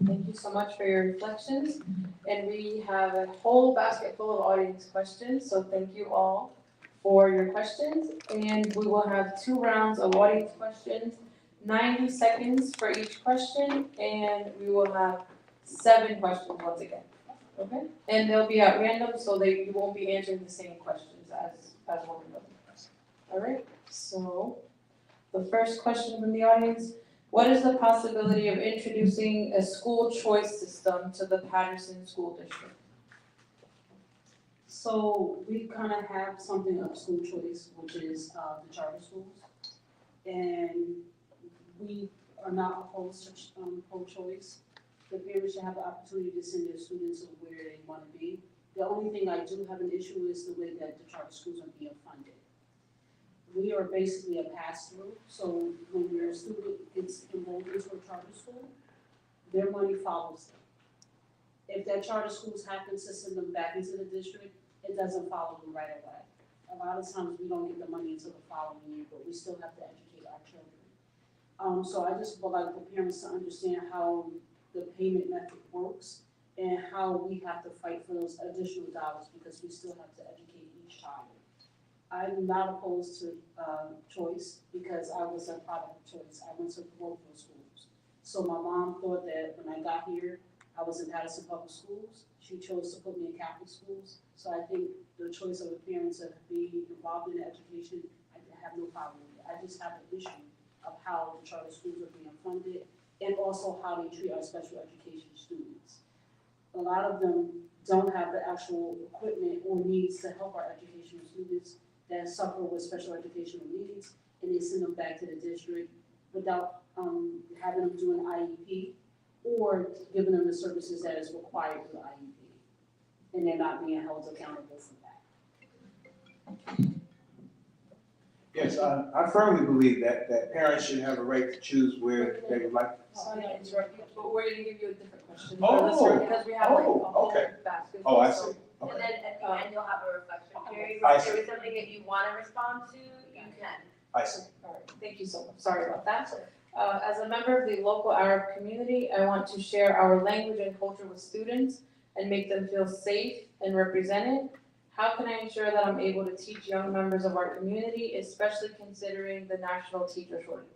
Thank you so much for your reflections. And we have a whole basket full of audience questions, so thank you all for your questions. And we will have 2 rounds of audience questions, 90 seconds for each question, and we will have 7 questions once again. Okay? And they'll be at random, so you won't be answering the same questions as one another. All right, so the first question from the audience, what is the possibility of introducing a school choice system to the Paterson School District? So we kind of have something of school choice, which is the charter schools. And we are not opposed to pro-choice. The parents should have the opportunity to send their students to where they want to be. The only thing I do have an issue is the way that the charter schools are being funded. We are basically a pass-through, so when your student gets enrolled into a charter school, their money follows them. If that charter schools happens to send them back into the district, it doesn't follow them right away. A lot of times we don't get the money until the following year, but we still have to educate our children. So I just would like the parents to understand how the payment method works and how we have to fight for those additional dollars because we still have to educate each child. I'm not opposed to choice because I was a product of choice. I went to parochial schools. So my mom thought that when I got here, I was in Paterson Public Schools. She chose to put me in Catholic schools. So I think the choice of the parents of being involved in education, I have no problem with it. I just have an issue of how the charter schools are being funded and also how they treat our special education students. A lot of them don't have the actual equipment or needs to help our educational students that suffer with special educational needs, and they send them back to the district without having them do an IEP or giving them the services that is required for the IEP, and they're not being held accountable for that. Yes, I firmly believe that parents should have a right to choose where they would like. Sorry to interrupt you, but we're gonna give you a different question. Oh, Because we have like a whole okay. basket. Oh, I so- see. And Okay. then at the end, you'll have a reflection period. I If see. there is something that you want to respond to, you can. I see. All right, thank you so much, sorry about that. As a member of the local Arab community, I want to share our language and culture with students and make them feel safe and represented. How can I ensure that I'm able to teach young members of our community, especially considering the national teacher shortage?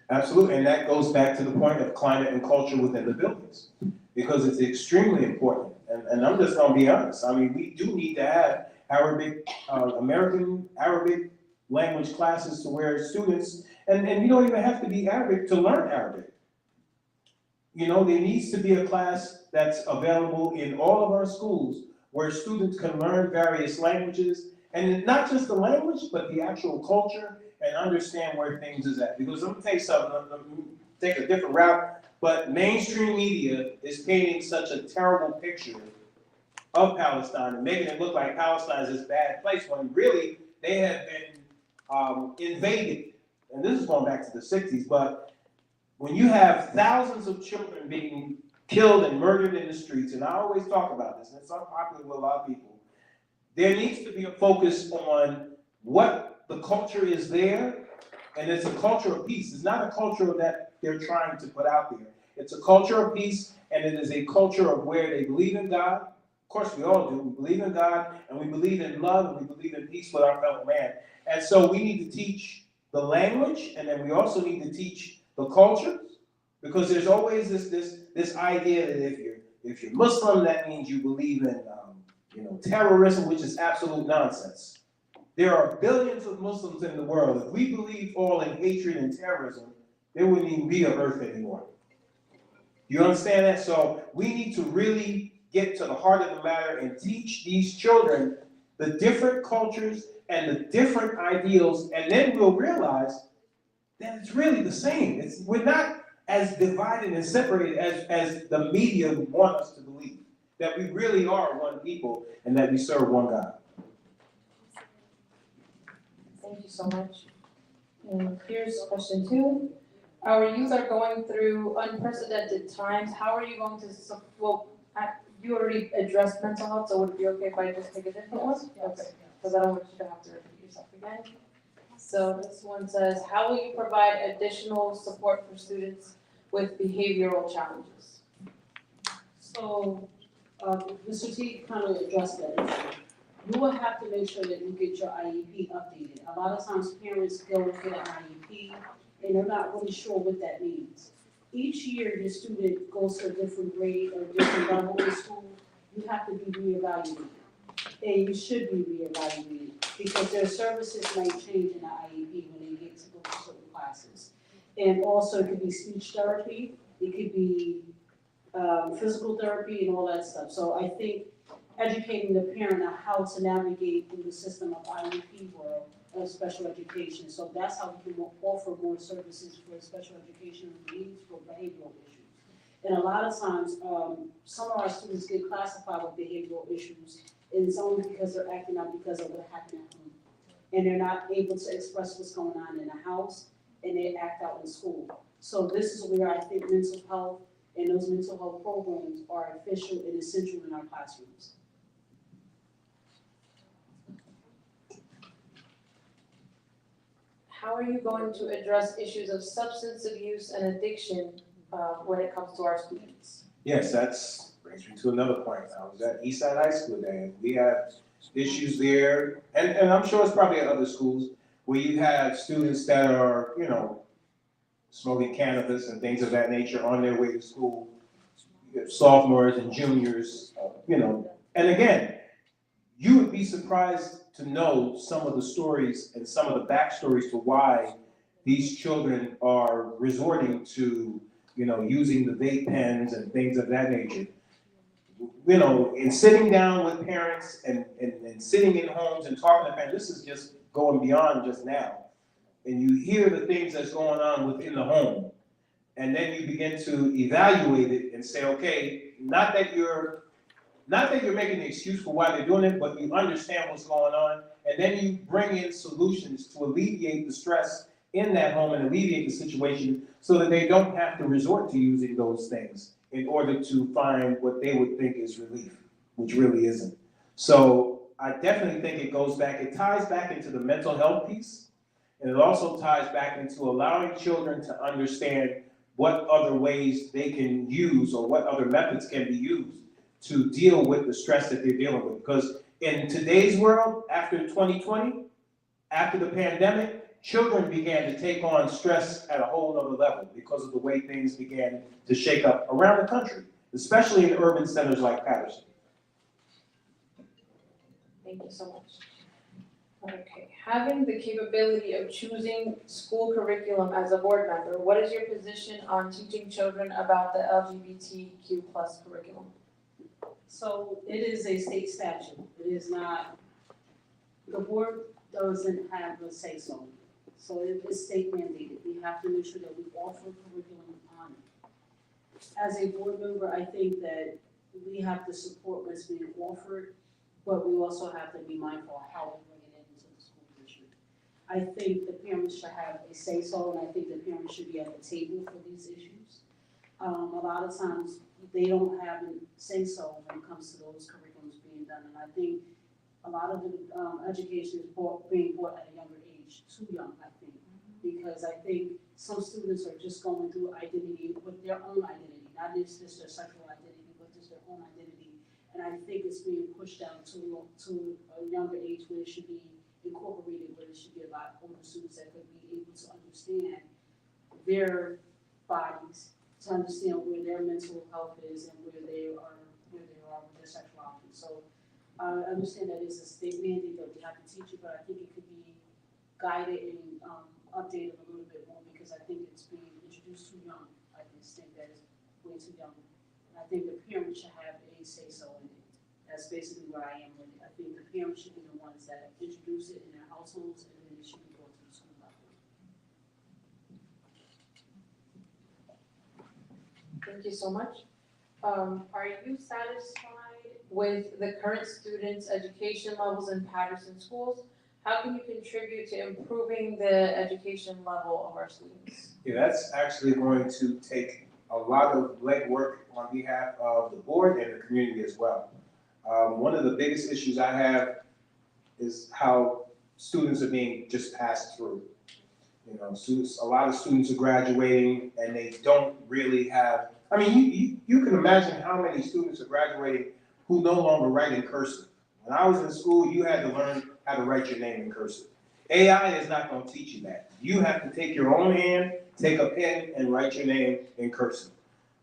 Absolutely, and that goes back to the point of climate and culture within the buildings, because it's extremely important. And I'm just gonna be honest, I mean, we do need to have Arabic, American Arabic language classes to where students, and you don't even have to be Arabic to learn Arabic. You know, there needs to be a class that's available in all of our schools where students can learn various languages, and not just the language, but the actual culture, and understand where things is at. Because I'm gonna tell you something, let me take a different route, but mainstream media is painting such a terrible picture of Palestine and making it look like Palestine is this bad place when really they have been invaded. And this is going back to the 60s, but when you have thousands of children being killed and murdered in the streets, and I always talk about this, and it's unpopular with a lot of people, there needs to be a focus on what the culture is there, and it's a culture of peace. It's not a culture that they're trying to put out there. It's a culture of peace, and it is a culture of where they believe in God. Of course, we all do. We believe in God, and we believe in love, and we believe in peace with our fellow man. And so we need to teach the language, and then we also need to teach the culture, because there's always this idea that if you're Muslim, that means you believe in terrorism, which is absolute nonsense. There are billions of Muslims in the world. If we believe all in hatred and terrorism, there wouldn't even be an earth anymore. You understand that? So we need to really get to the heart of the matter and teach these children the different cultures and the different ideals, and then we'll realize that it's really the same. We're not as divided and separated as the media want us to believe. That we really are one people and that we serve one God. Thank you so much. And here's question 2. Our youth are going through unprecedented times. How are you going to you already addressed mental health, so would it be okay if I just take a different one? Okay, because I don't want you to have to repeat yourself again. So this one says, how will you provide additional support for students with behavioral challenges? So, Mr. T kind of addressed that issue. You will have to make sure that you get your IEP updated. A lot of times parents go and get an IEP and they're not really sure what that means. Each year your student goes to a different grade or different level in school, you have to be reevaluated. And you should be reevaluated because their services might change in the IEP when they get to go to certain classes. And also it could be speech therapy, it could be physical therapy and all that stuff. So I think educating the parent on how to navigate through the system of IEP world of special education. So that's how we can offer more services for special education needs for behavioral issues. And a lot of times, some of our students get classified with behavioral issues, and it's only because they're acting out because of what happened at home. And they're not able to express what's going on in the house, and they act out in school. So this is where I think mental health and those mental health programs are official and essential in our classrooms. How are you going to address issues of substance abuse and addiction when it comes to our students? Yes, that's brings me to another point. I was at Eastside High School today, and we have issues there, and I'm sure it's probably at other schools, where you have students that are, smoking cannabis and things of that nature on their way to school, sophomores and juniors, And again, you would be surprised to know some of the stories and some of the backstories to why these children are resorting to, using the vape pens and things of that nature. In sitting down with parents and sitting in homes and talking to parents, this is just going beyond just now. And you hear the things that's going on within the home. And then you begin to evaluate it and say, okay, not that you're making an excuse for why they're doing it, but you understand what's going on, and then you bring in solutions to alleviate the stress in that home and alleviate the situation so that they don't have to resort to using those things in order to find what they would think is relief, which really isn't. So I definitely think it ties back into the mental health piece, and it also ties back into allowing children to understand what other ways they can use or what other methods can be used to deal with the stress that they're dealing with. Because in today's world, after 2020, after the pandemic, children began to take on stress at a whole other level because of the way things began to shake up around the country, especially in urban centers like Paterson. Thank you so much. Okay, having the capability of choosing school curriculum as a board member, what is your position on teaching children about the LGBTQ+ curriculum? So it is a state statute. It is not, the board doesn't have a say-so. So it is state mandated. We have to make sure that we offer curriculum on it. As a board member, I think that we have to support what's being offered, but we also have to be mindful of how we bring it into the school district. I think the parents should have a say-so, and I think the parents should be at the table for these issues. A lot of times, they don't have a say-so when it comes to those curriculums being done, and I think a lot of the education is being brought at a younger age. age too young, I think. Because I think some students are just going through identity with their own identity, not just their sexual identity, but just their own identity. And I think it's being pushed down to a younger age where it should be incorporated, where it should be a lot older students that could be able to understand their bodies, to understand where their mental health is and where they are with their sexuality. So I understand that it's a state mandate that we have to teach it, but I think it could be guided and updated a little bit more because I think it's being introduced too young. I just think that it's way too young. And I think the parents should have a say so in it. That's basically where I am with it. I think the parents should be the ones that introduce it in their households and then it should be brought to the school level. Thank you so much. Are you satisfied with the current students' education levels in Paterson schools? How can you contribute to improving the education level of our students? Yeah, that's actually going to take a lot of legwork on behalf of the board and the community as well. One of the biggest issues I have is how students are being just passed through. You know, students, a lot of students are graduating and they don't really have, I mean, you can imagine how many students are graduating who no longer write in cursive. When I was in school, you had to learn how to write your name in cursive. AI is not going to teach you that. You have to take your own hand, take a pen, and write your name in cursive.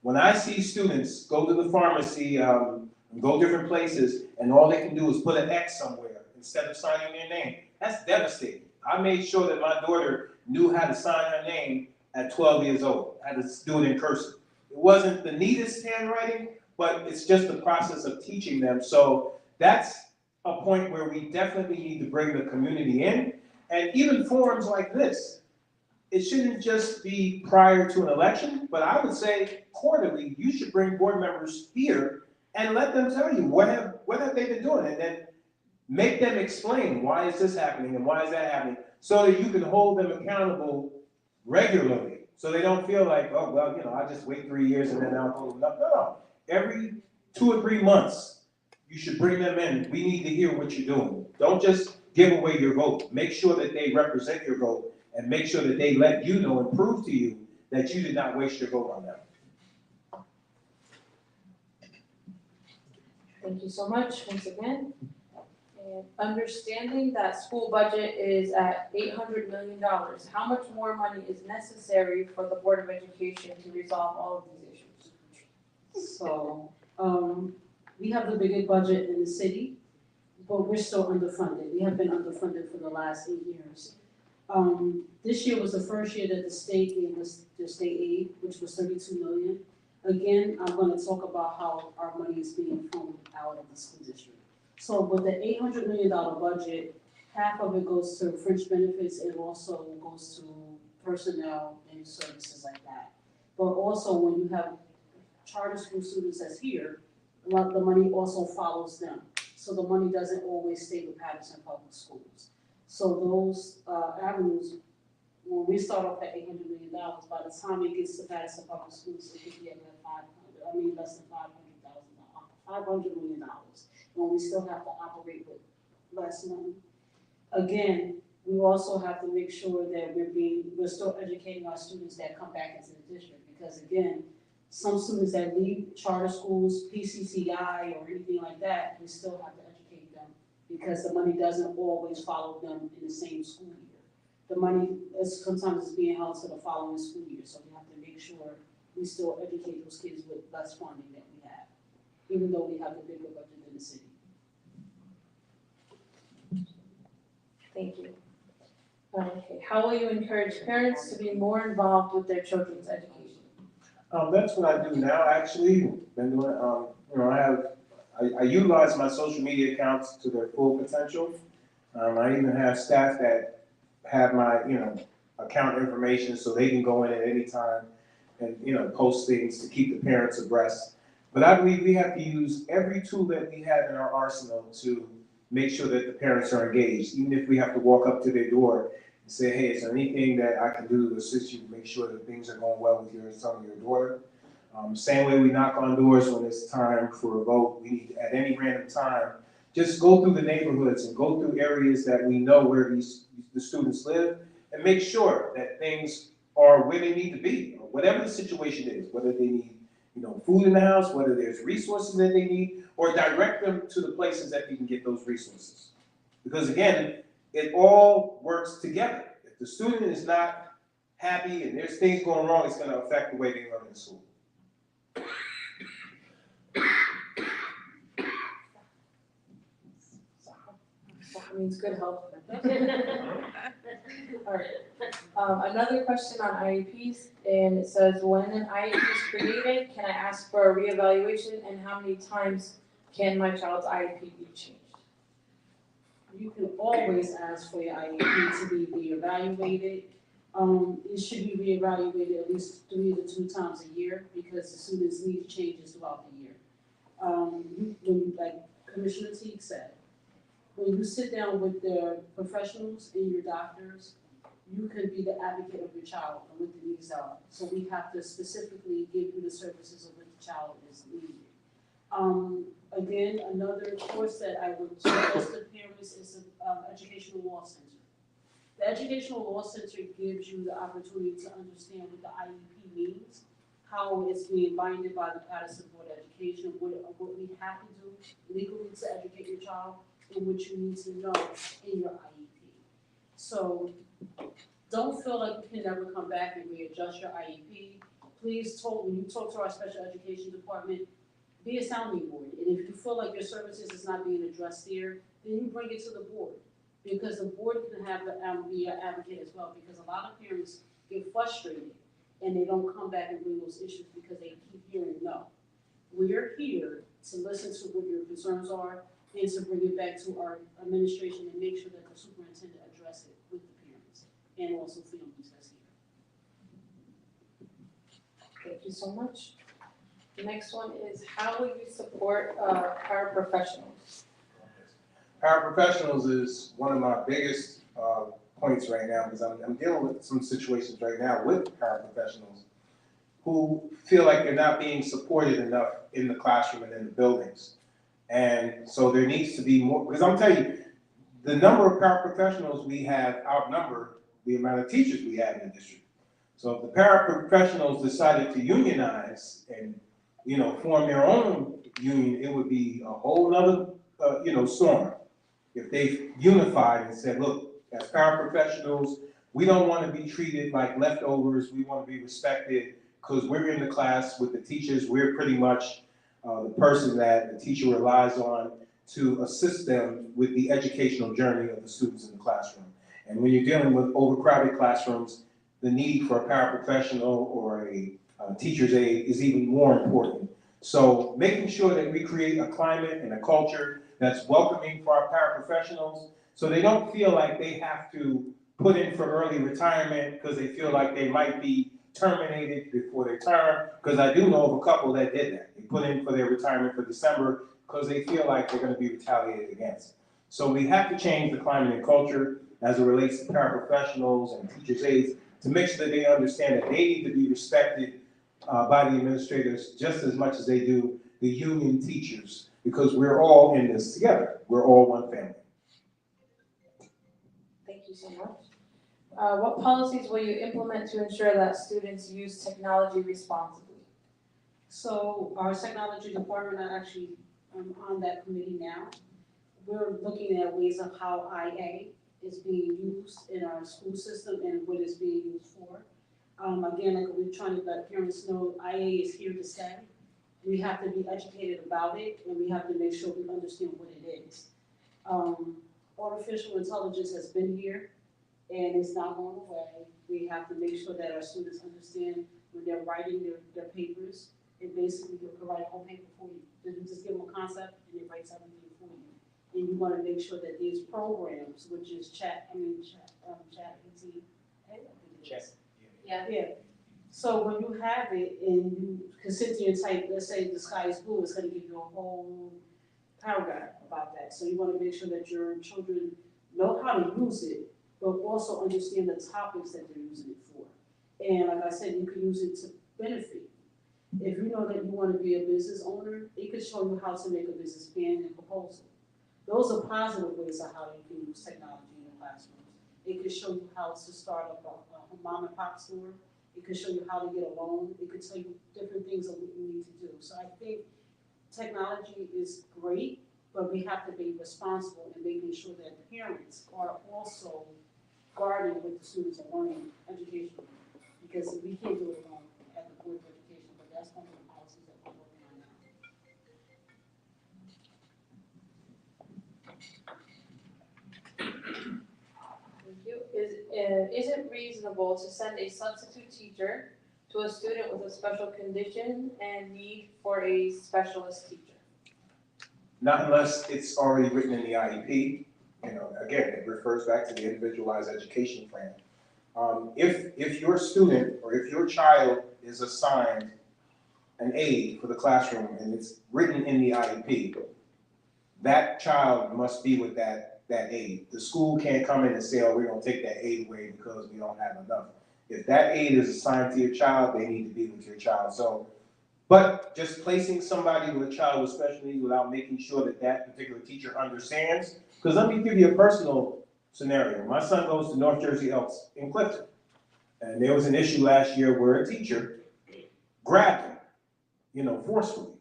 When I see students go to the pharmacy, go different places, and all they can do is put an X somewhere instead of signing their name, that's devastating. I made sure that my daughter knew how to sign her name at 12 years old, how to do it in cursive. It wasn't the neatest handwriting, but it's just the process of teaching them. So that's a point where we definitely need to bring the community in. And even forums like this, it shouldn't just be prior to an election, but I would say quarterly, you should bring board members here and let them tell you what have they been doing, and then make them explain why is this happening and why is that happening, so that you can hold them accountable regularly, so they don't feel like, oh, well, you know, I just wait 3 years and then I'll hold them up. No, every 2 or 3 months, you should bring them in. We need to hear what you're doing. Don't just give away your vote. Make sure that they represent your vote and make sure that they let you know and prove to you that you did not waste your vote on them. Thank you so much once again. And understanding that school budget is at $800 million, how much more money is necessary for the Board of Education to resolve all of these issues? So, we have the biggest budget in the city, but we're still underfunded. We have been underfunded for the last 8 years. This year was the first year that the state gave us the state aid, which was $32 million. Again, I'm gonna talk about how our money is being pulled out of the school district. So with the $800 million budget, half of it goes to fringe benefits and also goes to personnel and services like that. But also when you have charter school students that's here, a lot of the money also follows them. So the money doesn't always stay with Paterson Public Schools. So those avenues, when we start off at $800 million, by the time it gets to Paterson Public Schools, it could be at less than $500 million. When we still have to operate with less money. Again, we also have to make sure that we're still educating our students that come back into the district, because again, some students that leave charter schools, PCCI or anything like that, we still have to educate them because the money doesn't always follow them in the same school year. The money is sometimes being held to the following school year, so we have to make sure we still educate those kids with less funding that we have, even though we have the bigger budget in the city. Thank you. Okay, how will you encourage parents to be more involved with their children's education? That's what I do now, actually. Been doing, you know, I utilize my social media accounts to their full potential. I even have staff that have my, you know, account information so they can go in at any time and, you know, post things to keep the parents abreast. But I believe we have to use every tool that we have in our arsenal to make sure that the parents are engaged, even if we have to walk up to their door and say, hey, is there anything that I can do to assist you to make sure that things are going well with your son or your daughter? Same way we knock on doors when it's time for a vote. We need, at any random time, just go through the neighborhoods and go through areas that we know where the students live and make sure that things are where they need to be, or whatever the situation is, whether they need, food in the house, whether there's resources that they need, or direct them to the places that they can get those resources. Because again, it all works together. If the student is not happy and there's things going wrong, it's gonna affect the way they learn in school. Means good health. All right. Another question on IEPs, and it says, when an IEP is created, can I ask for a reevaluation, and how many times can my child's IEP be changed? You can always ask for your IEP to be reevaluated. It should be reevaluated at least 3 to 2 times a year because the students' needs changes throughout the year. Like Commissioner Teague said, when you sit down with the professionals and your doctors, you can be the advocate of your child and what the needs are. So we have to specifically give you the services of what the child is needing. Again, another course that I would suggest to parents is the Educational Law Center. The Educational Law Center gives you the opportunity to understand what the IEP means, how it's being binded by the Paterson Board of Education, what we have to do legally to educate your child, and what you need to know in your IEP. So don't feel like you can never come back and readjust your IEP. Please when you talk to our special education department, be a sounding board. And if you feel like your services is not being addressed there, then you bring it to the board. Because the board can have be an advocate as well, because a lot of parents get frustrated and they don't come back and bring those issues because they keep hearing no. We're here to listen to what your concerns are and to bring it back to our administration and make sure that the superintendent address it with the parents and also families that's here. Thank you so much. The next one is, how will you support paraprofessionals? Paraprofessionals is one of my biggest points right now because I'm dealing with some situations right now with paraprofessionals who feel like they're not being supported enough in the classroom and in the buildings. And so there needs to be more, because I'm telling you, the number of paraprofessionals we have outnumber the amount of teachers we have in the district. So if the paraprofessionals decided to unionize and, form their own union, it would be a whole nother, storm. If they unified and said, look, as paraprofessionals, we don't want to be treated like leftovers, we want to be respected because we're in the class with the teachers, we're pretty much the person that the teacher relies on to assist them with the educational journey of the students in the classroom. And when you're dealing with overcrowded classrooms, the need for a paraprofessional or a teacher's aide is even more important. So making sure that we create a climate and a culture that's welcoming for our paraprofessionals so they don't feel like they have to put in for early retirement because they feel like they might be terminated before their term, because I do know of a couple that did that. They put in for their retirement for December because they feel like they're going to be retaliated against. So we have to change the climate and culture as it relates to paraprofessionals and teachers' aides to make sure that they understand that they need to be respected by the administrators just as much as they do the union teachers, because we're all in this together. We're all one family. Thank you so much. What policies will you implement to ensure that students use technology responsibly? So our technology department are actually on that committee now. We're looking at ways of how IA is being used in our school system and what it's being used for. Again, like we're trying to let parents know IA is here to stay. We have to be educated about it and we have to make sure we understand what it is. Artificial intelligence has been here and it's not going away. We have to make sure that our students understand when they're writing their papers, it basically can write a whole paper for you. You just give them a concept and it writes everything for you. And you want to make sure that these programs, which is chat. Yeah. So when you have it and you can sit there and type, let's say the sky is blue, it's going to give you a whole paragraph about that. So you want to make sure that your children know how to use it, but also understand the topics that they're using it for. And like I said, you can use it to benefit. If you know that you want to be a business owner, it could show you how to make a business plan and proposal. Those are positive ways of how you can use technology in the classrooms. It could show you how to start up a mom and pop store. It could show you how to get a loan. It could tell you different things that we need to do. So I think technology is great, but we have to be responsible in making sure that parents are also guarding what the students are learning educationally. Because we can't do it alone at the Board of Education, but that's one of the policies that we're working on now. Thank you. Is it reasonable to send a substitute teacher to a student with a special condition and need for a specialist teacher? Not unless it's already written in the IEP. Again, it refers back to the individualized education plan. If your student or if your child is assigned an aide for the classroom and it's written in the IEP, that child must be with that aide. The school can't come in and say, oh, we're gonna take that aide away because we don't have enough. If that aide is assigned to your child, they need to be with your child. So, but just placing somebody with a child with special needs without making sure that that particular teacher understands, because let me give you a personal scenario. My son goes to North Jersey Elks in Clifton, and there was an issue last year where a teacher grabbed him, forcefully.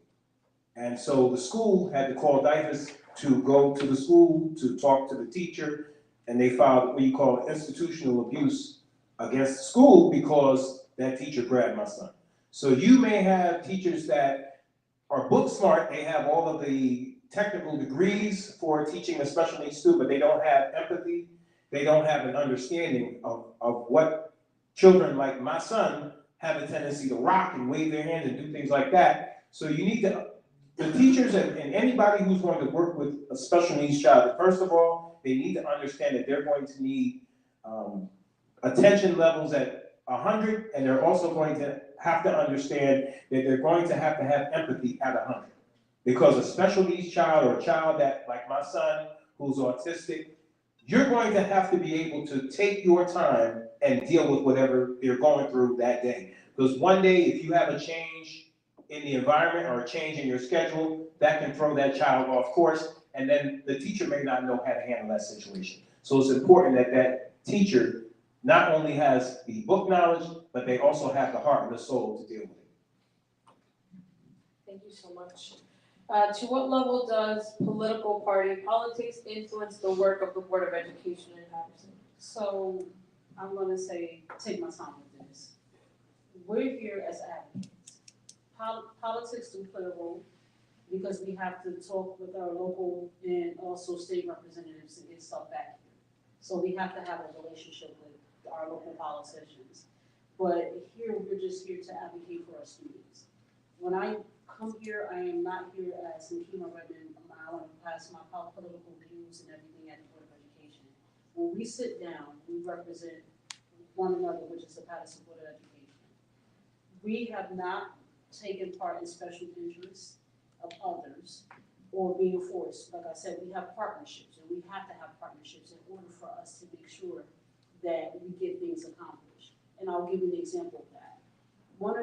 And so the school had to call DIFAS to go to the school to talk to the teacher, and they filed what you call institutional abuse against the school because that teacher grabbed my son. So you may have teachers that are book smart, they have all of the technical degrees for teaching a special needs student, but they don't have empathy, they don't have an understanding of what children like my son have a tendency to rock and wave their hands and do things like that. So you need the teachers and anybody who's going to work with a special needs child, first of all, they need to understand that they're going to need attention levels at 100, and they're also going to have to understand that they're going to have empathy at 100. Because a special needs child or a child that, like my son, who's autistic, you're going to have to be able to take your time and deal with whatever they're going through that day. Because one day, if you have a change in the environment or a change in your schedule, that can throw that child off course, and then the teacher may not know how to handle that situation. So it's important that that teacher not only has the book knowledge, but they also have the heart and the soul to deal with it. Thank you so much. To what level does political party politics influence the work of the Board of Education in Paterson? So I'm gonna say, take my time with this. We're here as advocates. Politics do play a role because we have to talk with our local and also state representatives to get stuff back here. So we have to have a relationship with our local politicians. But here, we're just here to advocate for our students. When I come here, I am not here as Nikema Redmond. I want to pass my political views and everything at the Board of Education. When we sit down, we represent one another, which is the Paterson Board of Education. We have not taken part in special interests of others or being forced. Like I said, we have partnerships, and we have to have partnerships in order for us to make sure that we get things accomplished. And I'll give you an example of that. One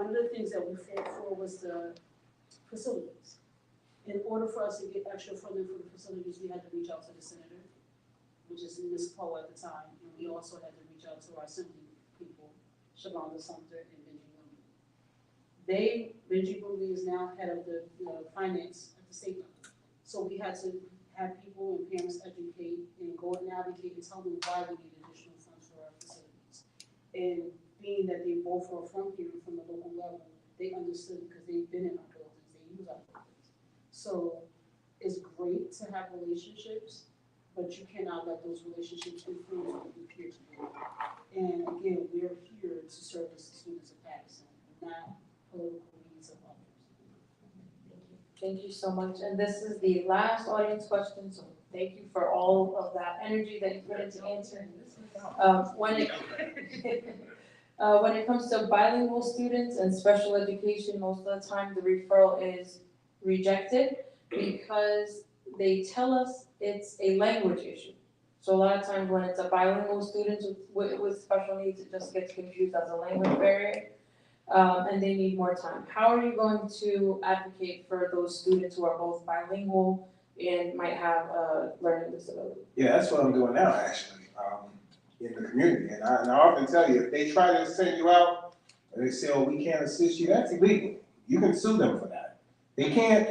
of the things that we fought for was the facilities. In order for us to get extra funding for the facilities, we had to reach out to the senator, which is Ms. Poe at the time, and we also had to reach out to our assembly people, Shavonda Sumter and Benji Boomley is now head of the finance at the state level. So we had to have people and parents educate and go and advocate and tell them why we need additional funds for our facilities. And being that they both are from here, from the local level, they understood because they've been in our buildings, they use our buildings. So it's great to have relationships, but you cannot let those relationships influence what you appear to do. And again, we're here to service the students of Paterson, not political needs of others. Thank you so much. And this is the last audience question, so thank you for all of that energy that you put into answering. When it comes to bilingual students and special education, most of the time the referral is rejected because they tell us it's a language issue. So a lot of times when it's a bilingual student with special needs, it just gets confused as a language barrier. And they need more time. How are you going to advocate for those students who are both bilingual and might have a learning disability. Yeah, that's what I'm doing now, actually, in the community. And I often tell you, if they try to send you out, and they say, oh, we can't assist you, that's illegal. You can sue them for that. They can't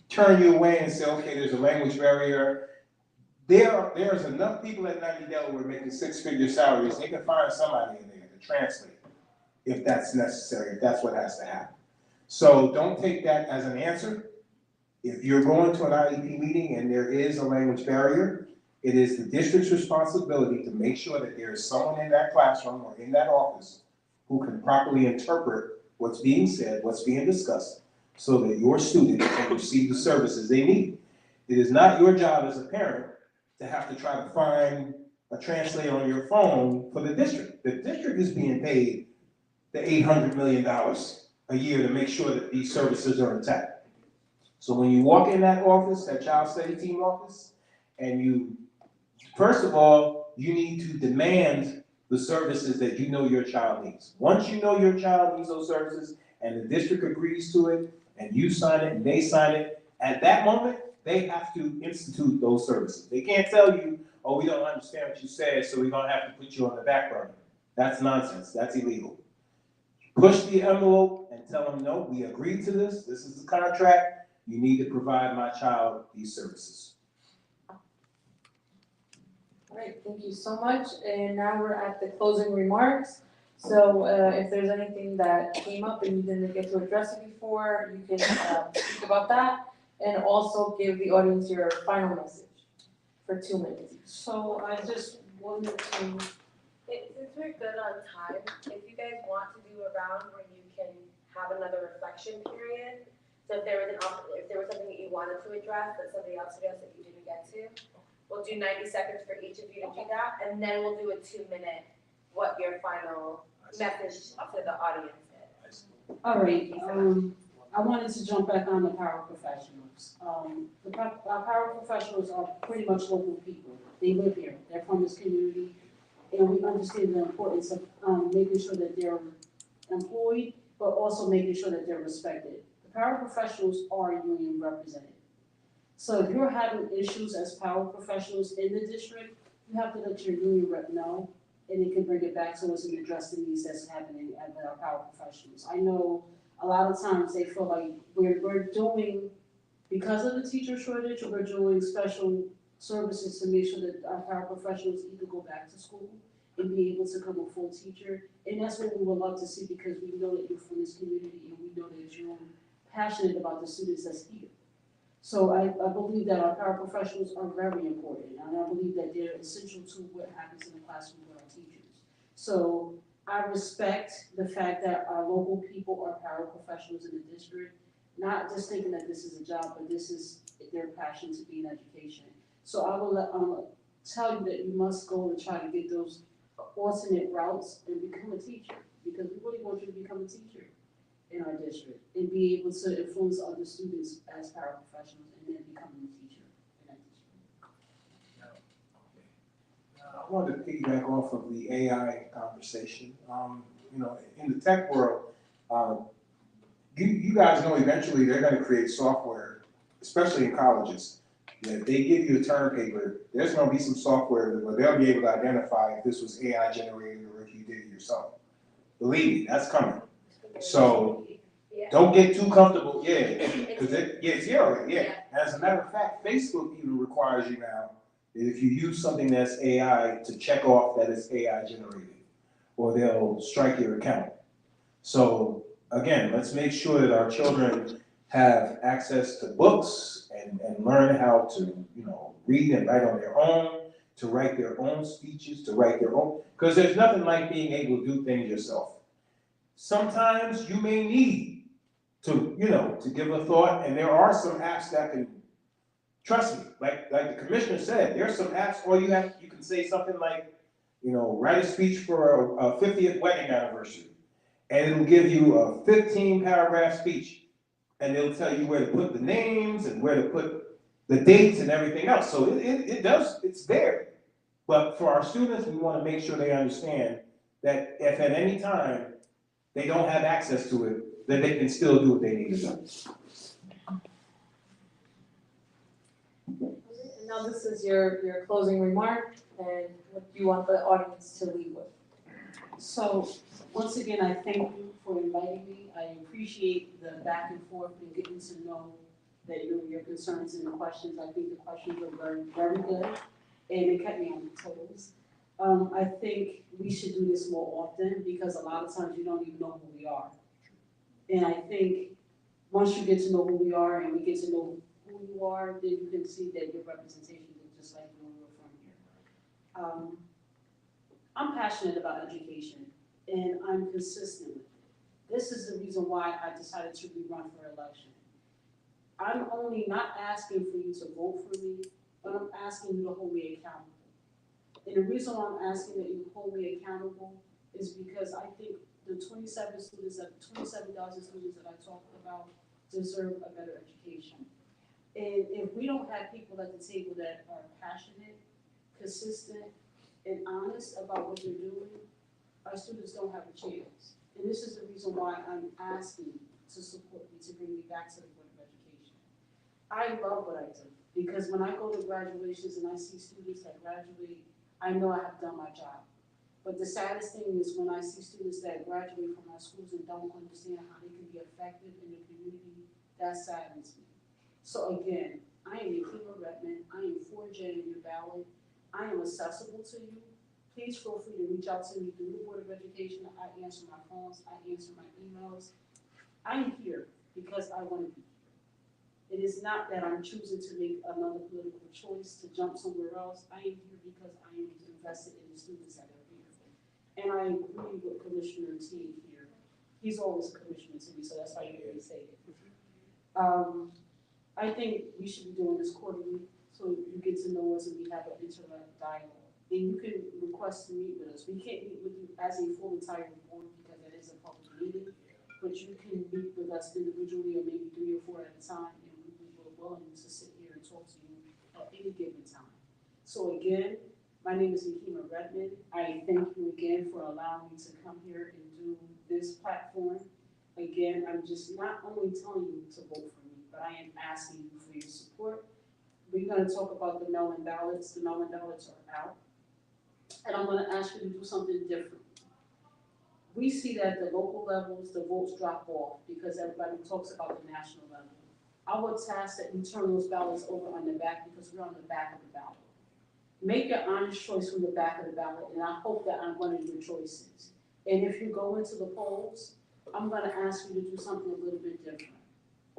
turn you away and say, okay, there's a language barrier. There's enough people at 90 Delaware making 6-figure salaries, they can find somebody in there to translate if that's necessary, if that's what has to happen. So don't take that as an answer. If you're going to an IEP meeting and there is a language barrier, it is the district's responsibility to make sure that there is someone in that classroom or in that office who can properly interpret what's being said, what's being discussed, so that your student can receive the services they need. It is not your job as a parent to have to try to find a translator on your phone for the district. The district is being paid the $800 million a year to make sure that these services are intact. So when you walk in that office, that child study team office, and you, first of all, you need to demand the services that you know your child needs. Once you know your child needs those services and the district agrees to it, and you sign it and they sign it, at that moment, they have to institute those services. They can't tell you, oh, we don't understand what you said, so we're gonna have to put you on the back burner. That's nonsense, that's illegal. Push the envelope and tell them, no, we agreed to this is the contract, you need to provide my child these services. All right, thank you so much, and now we're at the closing remarks. So if there's anything that came up and you didn't get to address it before, you can speak about that, and also give the audience your final message for 2 minutes. So I just wanted to, Since we're good on time, if you guys want to do a round where you can have another reflection period, so if there was something that you wanted to address that somebody else addressed that you didn't get to, we'll do 90 seconds for each of you to do that, and then we'll do a 2-minute, what your final message to the audience is. all right, I wanted to jump back on the paraprofessionals. Our paraprofessionals are pretty much local people. They live here, they're from this community, and we understand the importance of making sure that they're employed, but also making sure that they're respected. The paraprofessionals are union represented. So if you're having issues as paraprofessionals in the district, you have to let your union rep know, and it can bring it back to us and address the needs that's happening at our paraprofessionals. I know a lot of times they feel like we're doing, because of the teacher shortage, we're doing special services to make sure that our paraprofessionals either go back to school and be able to become a full teacher. And that's what we would love to see, because we know that you're from this community and we know that you're passionate about the students that's here. So I believe that our paraprofessionals are very important, and I believe that they're essential to what happens in the classroom with our teachers. So I respect the fact that our local people are paraprofessionals in the district, not just thinking that this is a job, but this is their passion to be in education. So I will tell you that you must go and try to get those alternate routes and become a teacher, because we really want you to become a teacher in our district and be able to influence other students as paraprofessionals and then becoming a teacher in that district. I wanted to piggyback off of the AI conversation. In the tech world, you guys know eventually they're going to create software, especially in colleges. If they give you a term paper, there's going to be some software where they'll be able to identify if this was AI generated or if you did it yourself. Believe me, that's coming. So don't get too comfortable, because it's here already, As a matter of fact, Facebook even requires you now that if you use something that's AI to check off that it's AI generated, or they'll strike your account. So again, let's make sure that our children have access to books and learn how to, read and write on their own, to write their own speeches, to write their own, because there's nothing like being able to do things yourself. Sometimes you may need to give a thought, and there are some apps that can, trust me, like the commissioner said, there's some apps, or you can say something like, write a speech for a 50th wedding anniversary, and it'll give you a 15-paragraph speech, and it'll tell you where to put the names and where to put the dates and everything else. So it's there. But for our students, we want to make sure they understand that if at any time they don't have access to it, then they can still do what they need to do. Now this is your closing remark, and what you want the audience to leave with. So, once again, I thank you for inviting me. I appreciate the back and forth and getting to know that your concerns and the questions. I think the questions were very, very good, and it kept me on my toes. I think we should do this more often because a lot of times you don't even know who we are. And I think once you get to know who we are and we get to know who you are, then you can see that your representation is just like when we're from here. I'm passionate about education and I'm consistent with it. This is the reason why I decided to rerun for election. I'm only not asking for you to vote for me, but I'm asking you to hold me accountable. And the reason why I'm asking that you hold me accountable is because I think the 27,000 students that I talked about deserve a better education. And if we don't have people at the table that are passionate, consistent, and honest about what they're doing, our students don't have a chance. And this is the reason why I'm asking to support me, to bring me back to the Board of Education. I love what I do, because when I go to graduations and I see students that graduate, I know I have done my job. But the saddest thing is when I see students that graduate from our schools and don't understand how they can be effective in the community, that saddens me. So again, I am Yakima Redmond, I am 4J in your ballot, I am accessible to you. Please feel free to reach out to me through the Board of Education. I answer my phones, I answer my emails. I am here because I want to be here. It is not that I'm choosing to make another political choice to jump somewhere else. I am here because I am invested in the students that are here. And I agree with Commissioner T here. He's always a commissioner to me, so that's why you hear me say it. I think we should be doing this quarterly so you get to know us and we have an interactive dialogue. And you can request to meet with us. We can't meet with you as a full entire board because that is a public meeting, but you can meet with us individually or maybe 3 or 4 at a time, and we're willing to sit here and talk to you at any given time. So again, my name is Yakima Redmond. I thank you again for allowing me to come here and do this platform. Again, I'm just not only telling you to vote for me, but I am asking you for your support. We're going to talk about the mail-in ballots. The mail-in ballots are out. And I'm going to ask you to do something different. We see that at the local levels, the votes drop off because everybody talks about the national level. I would task that you turn those ballots over on the back because we're on the back of the ballot. Make your honest choice from the back of the ballot, and I hope that I'm one of your choices. And if you go into the polls, I'm going to ask you to do something a little bit different.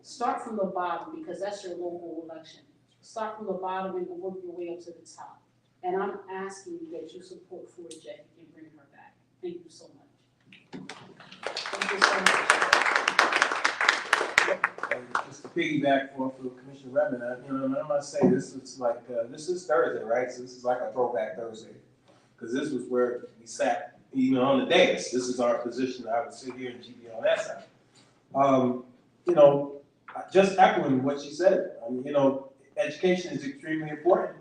Start from the bottom because that's your local election. Start from the bottom and work your way up to the top. And I'm asking you that you support 4J and bring her back. Thank you so much. Thank you so much. Just to piggyback for Commissioner Redmond, I'm gonna say this is like this is Thursday, right? So this is like a throwback Thursday, because this was where we sat, even on the dais. This is our position. I would sit here and she'd be on that side. Just echoing what she said. Education is extremely important,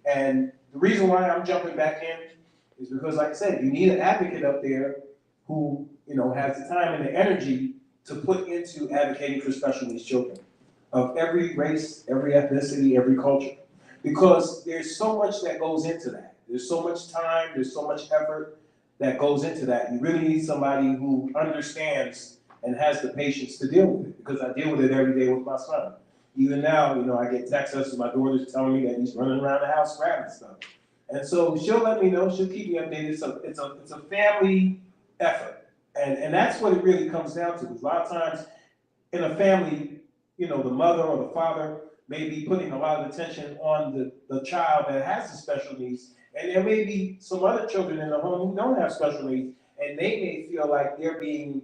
and the reason why I'm jumping back in is because, like I said, you need an advocate up there who, has the time and the energy to put into advocating for special needs children of every race, every ethnicity, every culture. Because there's so much that goes into that. There's so much time, there's so much effort that goes into that. You really need somebody who understands and has the patience to deal with it, because I deal with it every day with my son. Even now, I get text messages from my daughters telling me that he's running around the house grabbing stuff. And so she'll let me know, she'll keep me updated. It's a family effort. And that's what it really comes down to. Because a lot of times in a family, the mother or the father may be putting a lot of attention on the child that has the special needs. And there may be some other children in the home who don't have special needs, and they may feel like they're being,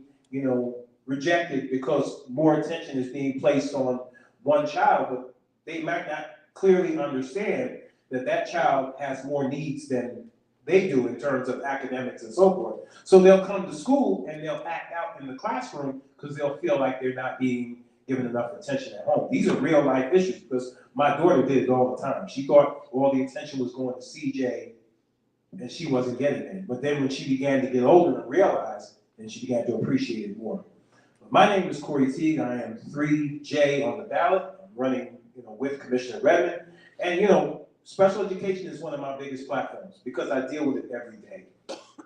rejected because more attention is being placed on one child, but they might not clearly understand that child has more needs than they do in terms of academics and so forth. So they'll come to school and they'll act out in the classroom because they'll feel like they're not being given enough attention at home. These are real life issues because my daughter did it all the time. She thought all the attention was going to CJ and she wasn't getting it. But then when she began to get older and realize, then she began to appreciate it more. My name is Corey Teague. I am 3J on the ballot. I'm running, with Commissioner Redmond. And, special education is one of my biggest platforms because I deal with it every day.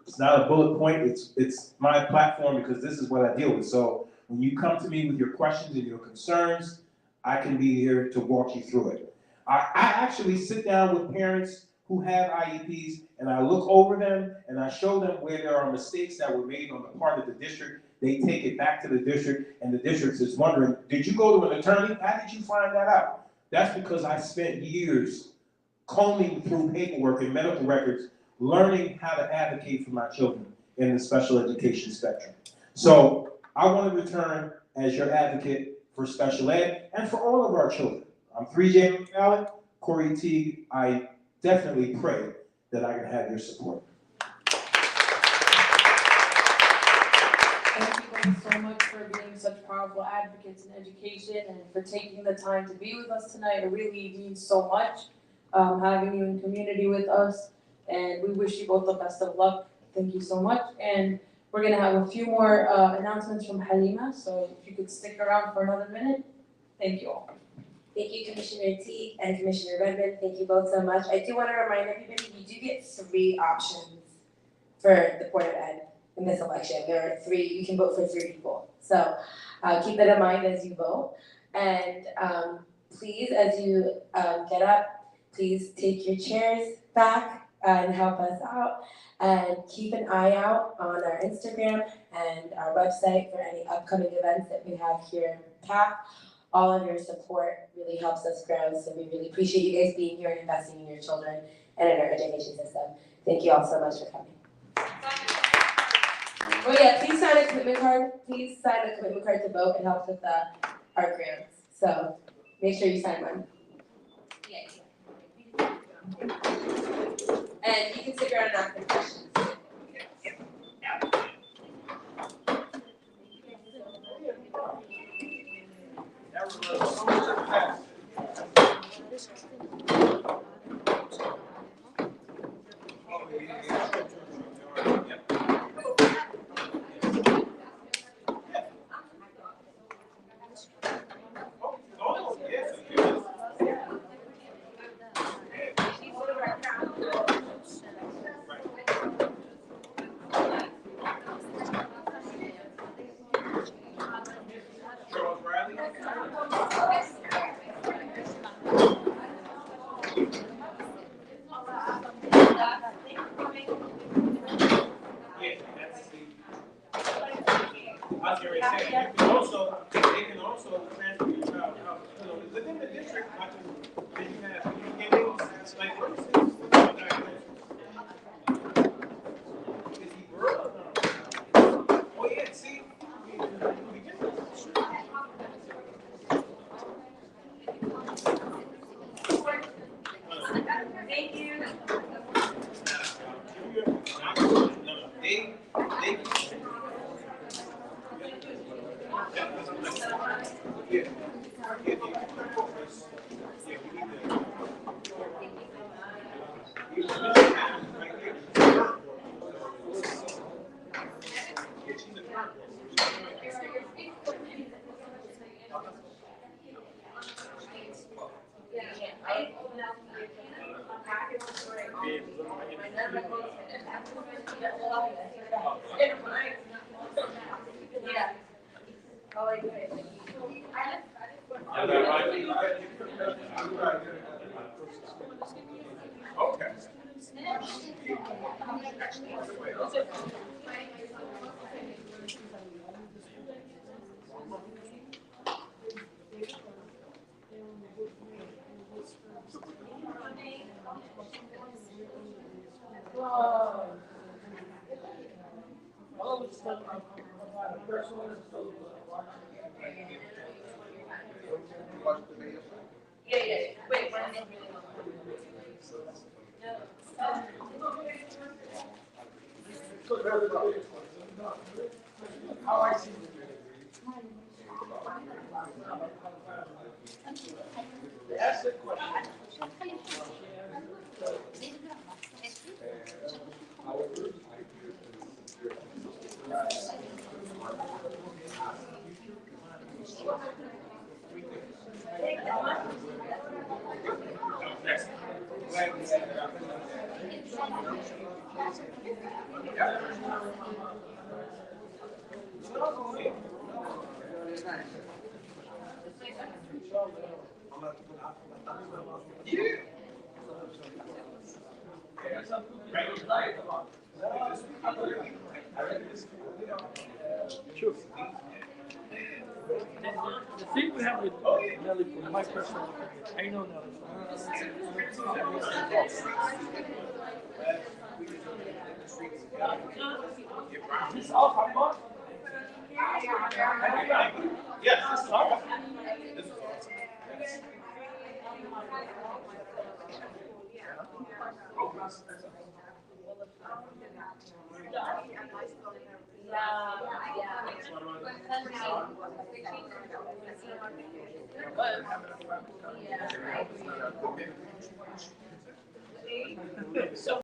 It's not a bullet point, it's my platform because this is what I deal with. So when you come to me with your questions and your concerns, I can be here to walk you through it. I actually sit down with parents who have IEPs and I look over them and I show them where there are mistakes that were made on the part of the district. They take it back to the district and the district is wondering, did you go to an attorney? How did you find that out? That's because I spent years combing through paperwork and medical records, learning how to advocate for my children in the special education spectrum. So I want to return as your advocate for special ed and for all of our children. I'm 3J McFallon, Corey Teague. I definitely pray that I can have your support. Thank you guys so much for being such powerful advocates in education and for taking the time to be with us tonight. It really means so much having you in community with us, and we wish you both the best of luck. Thank you so much. And we're going to have a few more announcements from Halima, so if you could stick around for another minute. Thank you all. Thank you, Commissioner Teague and Commissioner Redmond. Thank you both so much. I do want to remind everybody, you do get 3 options for the Board of Ed in this election. There are 3, you can vote for 3 people. So keep that in mind as you vote. And please, as you get up, please take your chairs back and help us out. And keep an eye out on our Instagram and our website for any upcoming events that we have here in PACC. All of your support really helps us grow, so we really appreciate you guys being here and investing in your children and in our education system. Thank you all so much for coming. Oh yeah, please sign a commitment card. Please sign a commitment card to vote. It helps with our grants. So make sure you sign one. Yeah. And you can stick around and ask the questions. They can also transfer your child out. Within the district, then you have beginnings, like for instance, is he girl? Oh yeah, see, Thank you. Okay. Yeah. Wait, Next. Sure. The thing we have with Nelly, from my personal opinion, I know Nelly. This Alpha boss? Yes, this is Alpha. This is awesome. So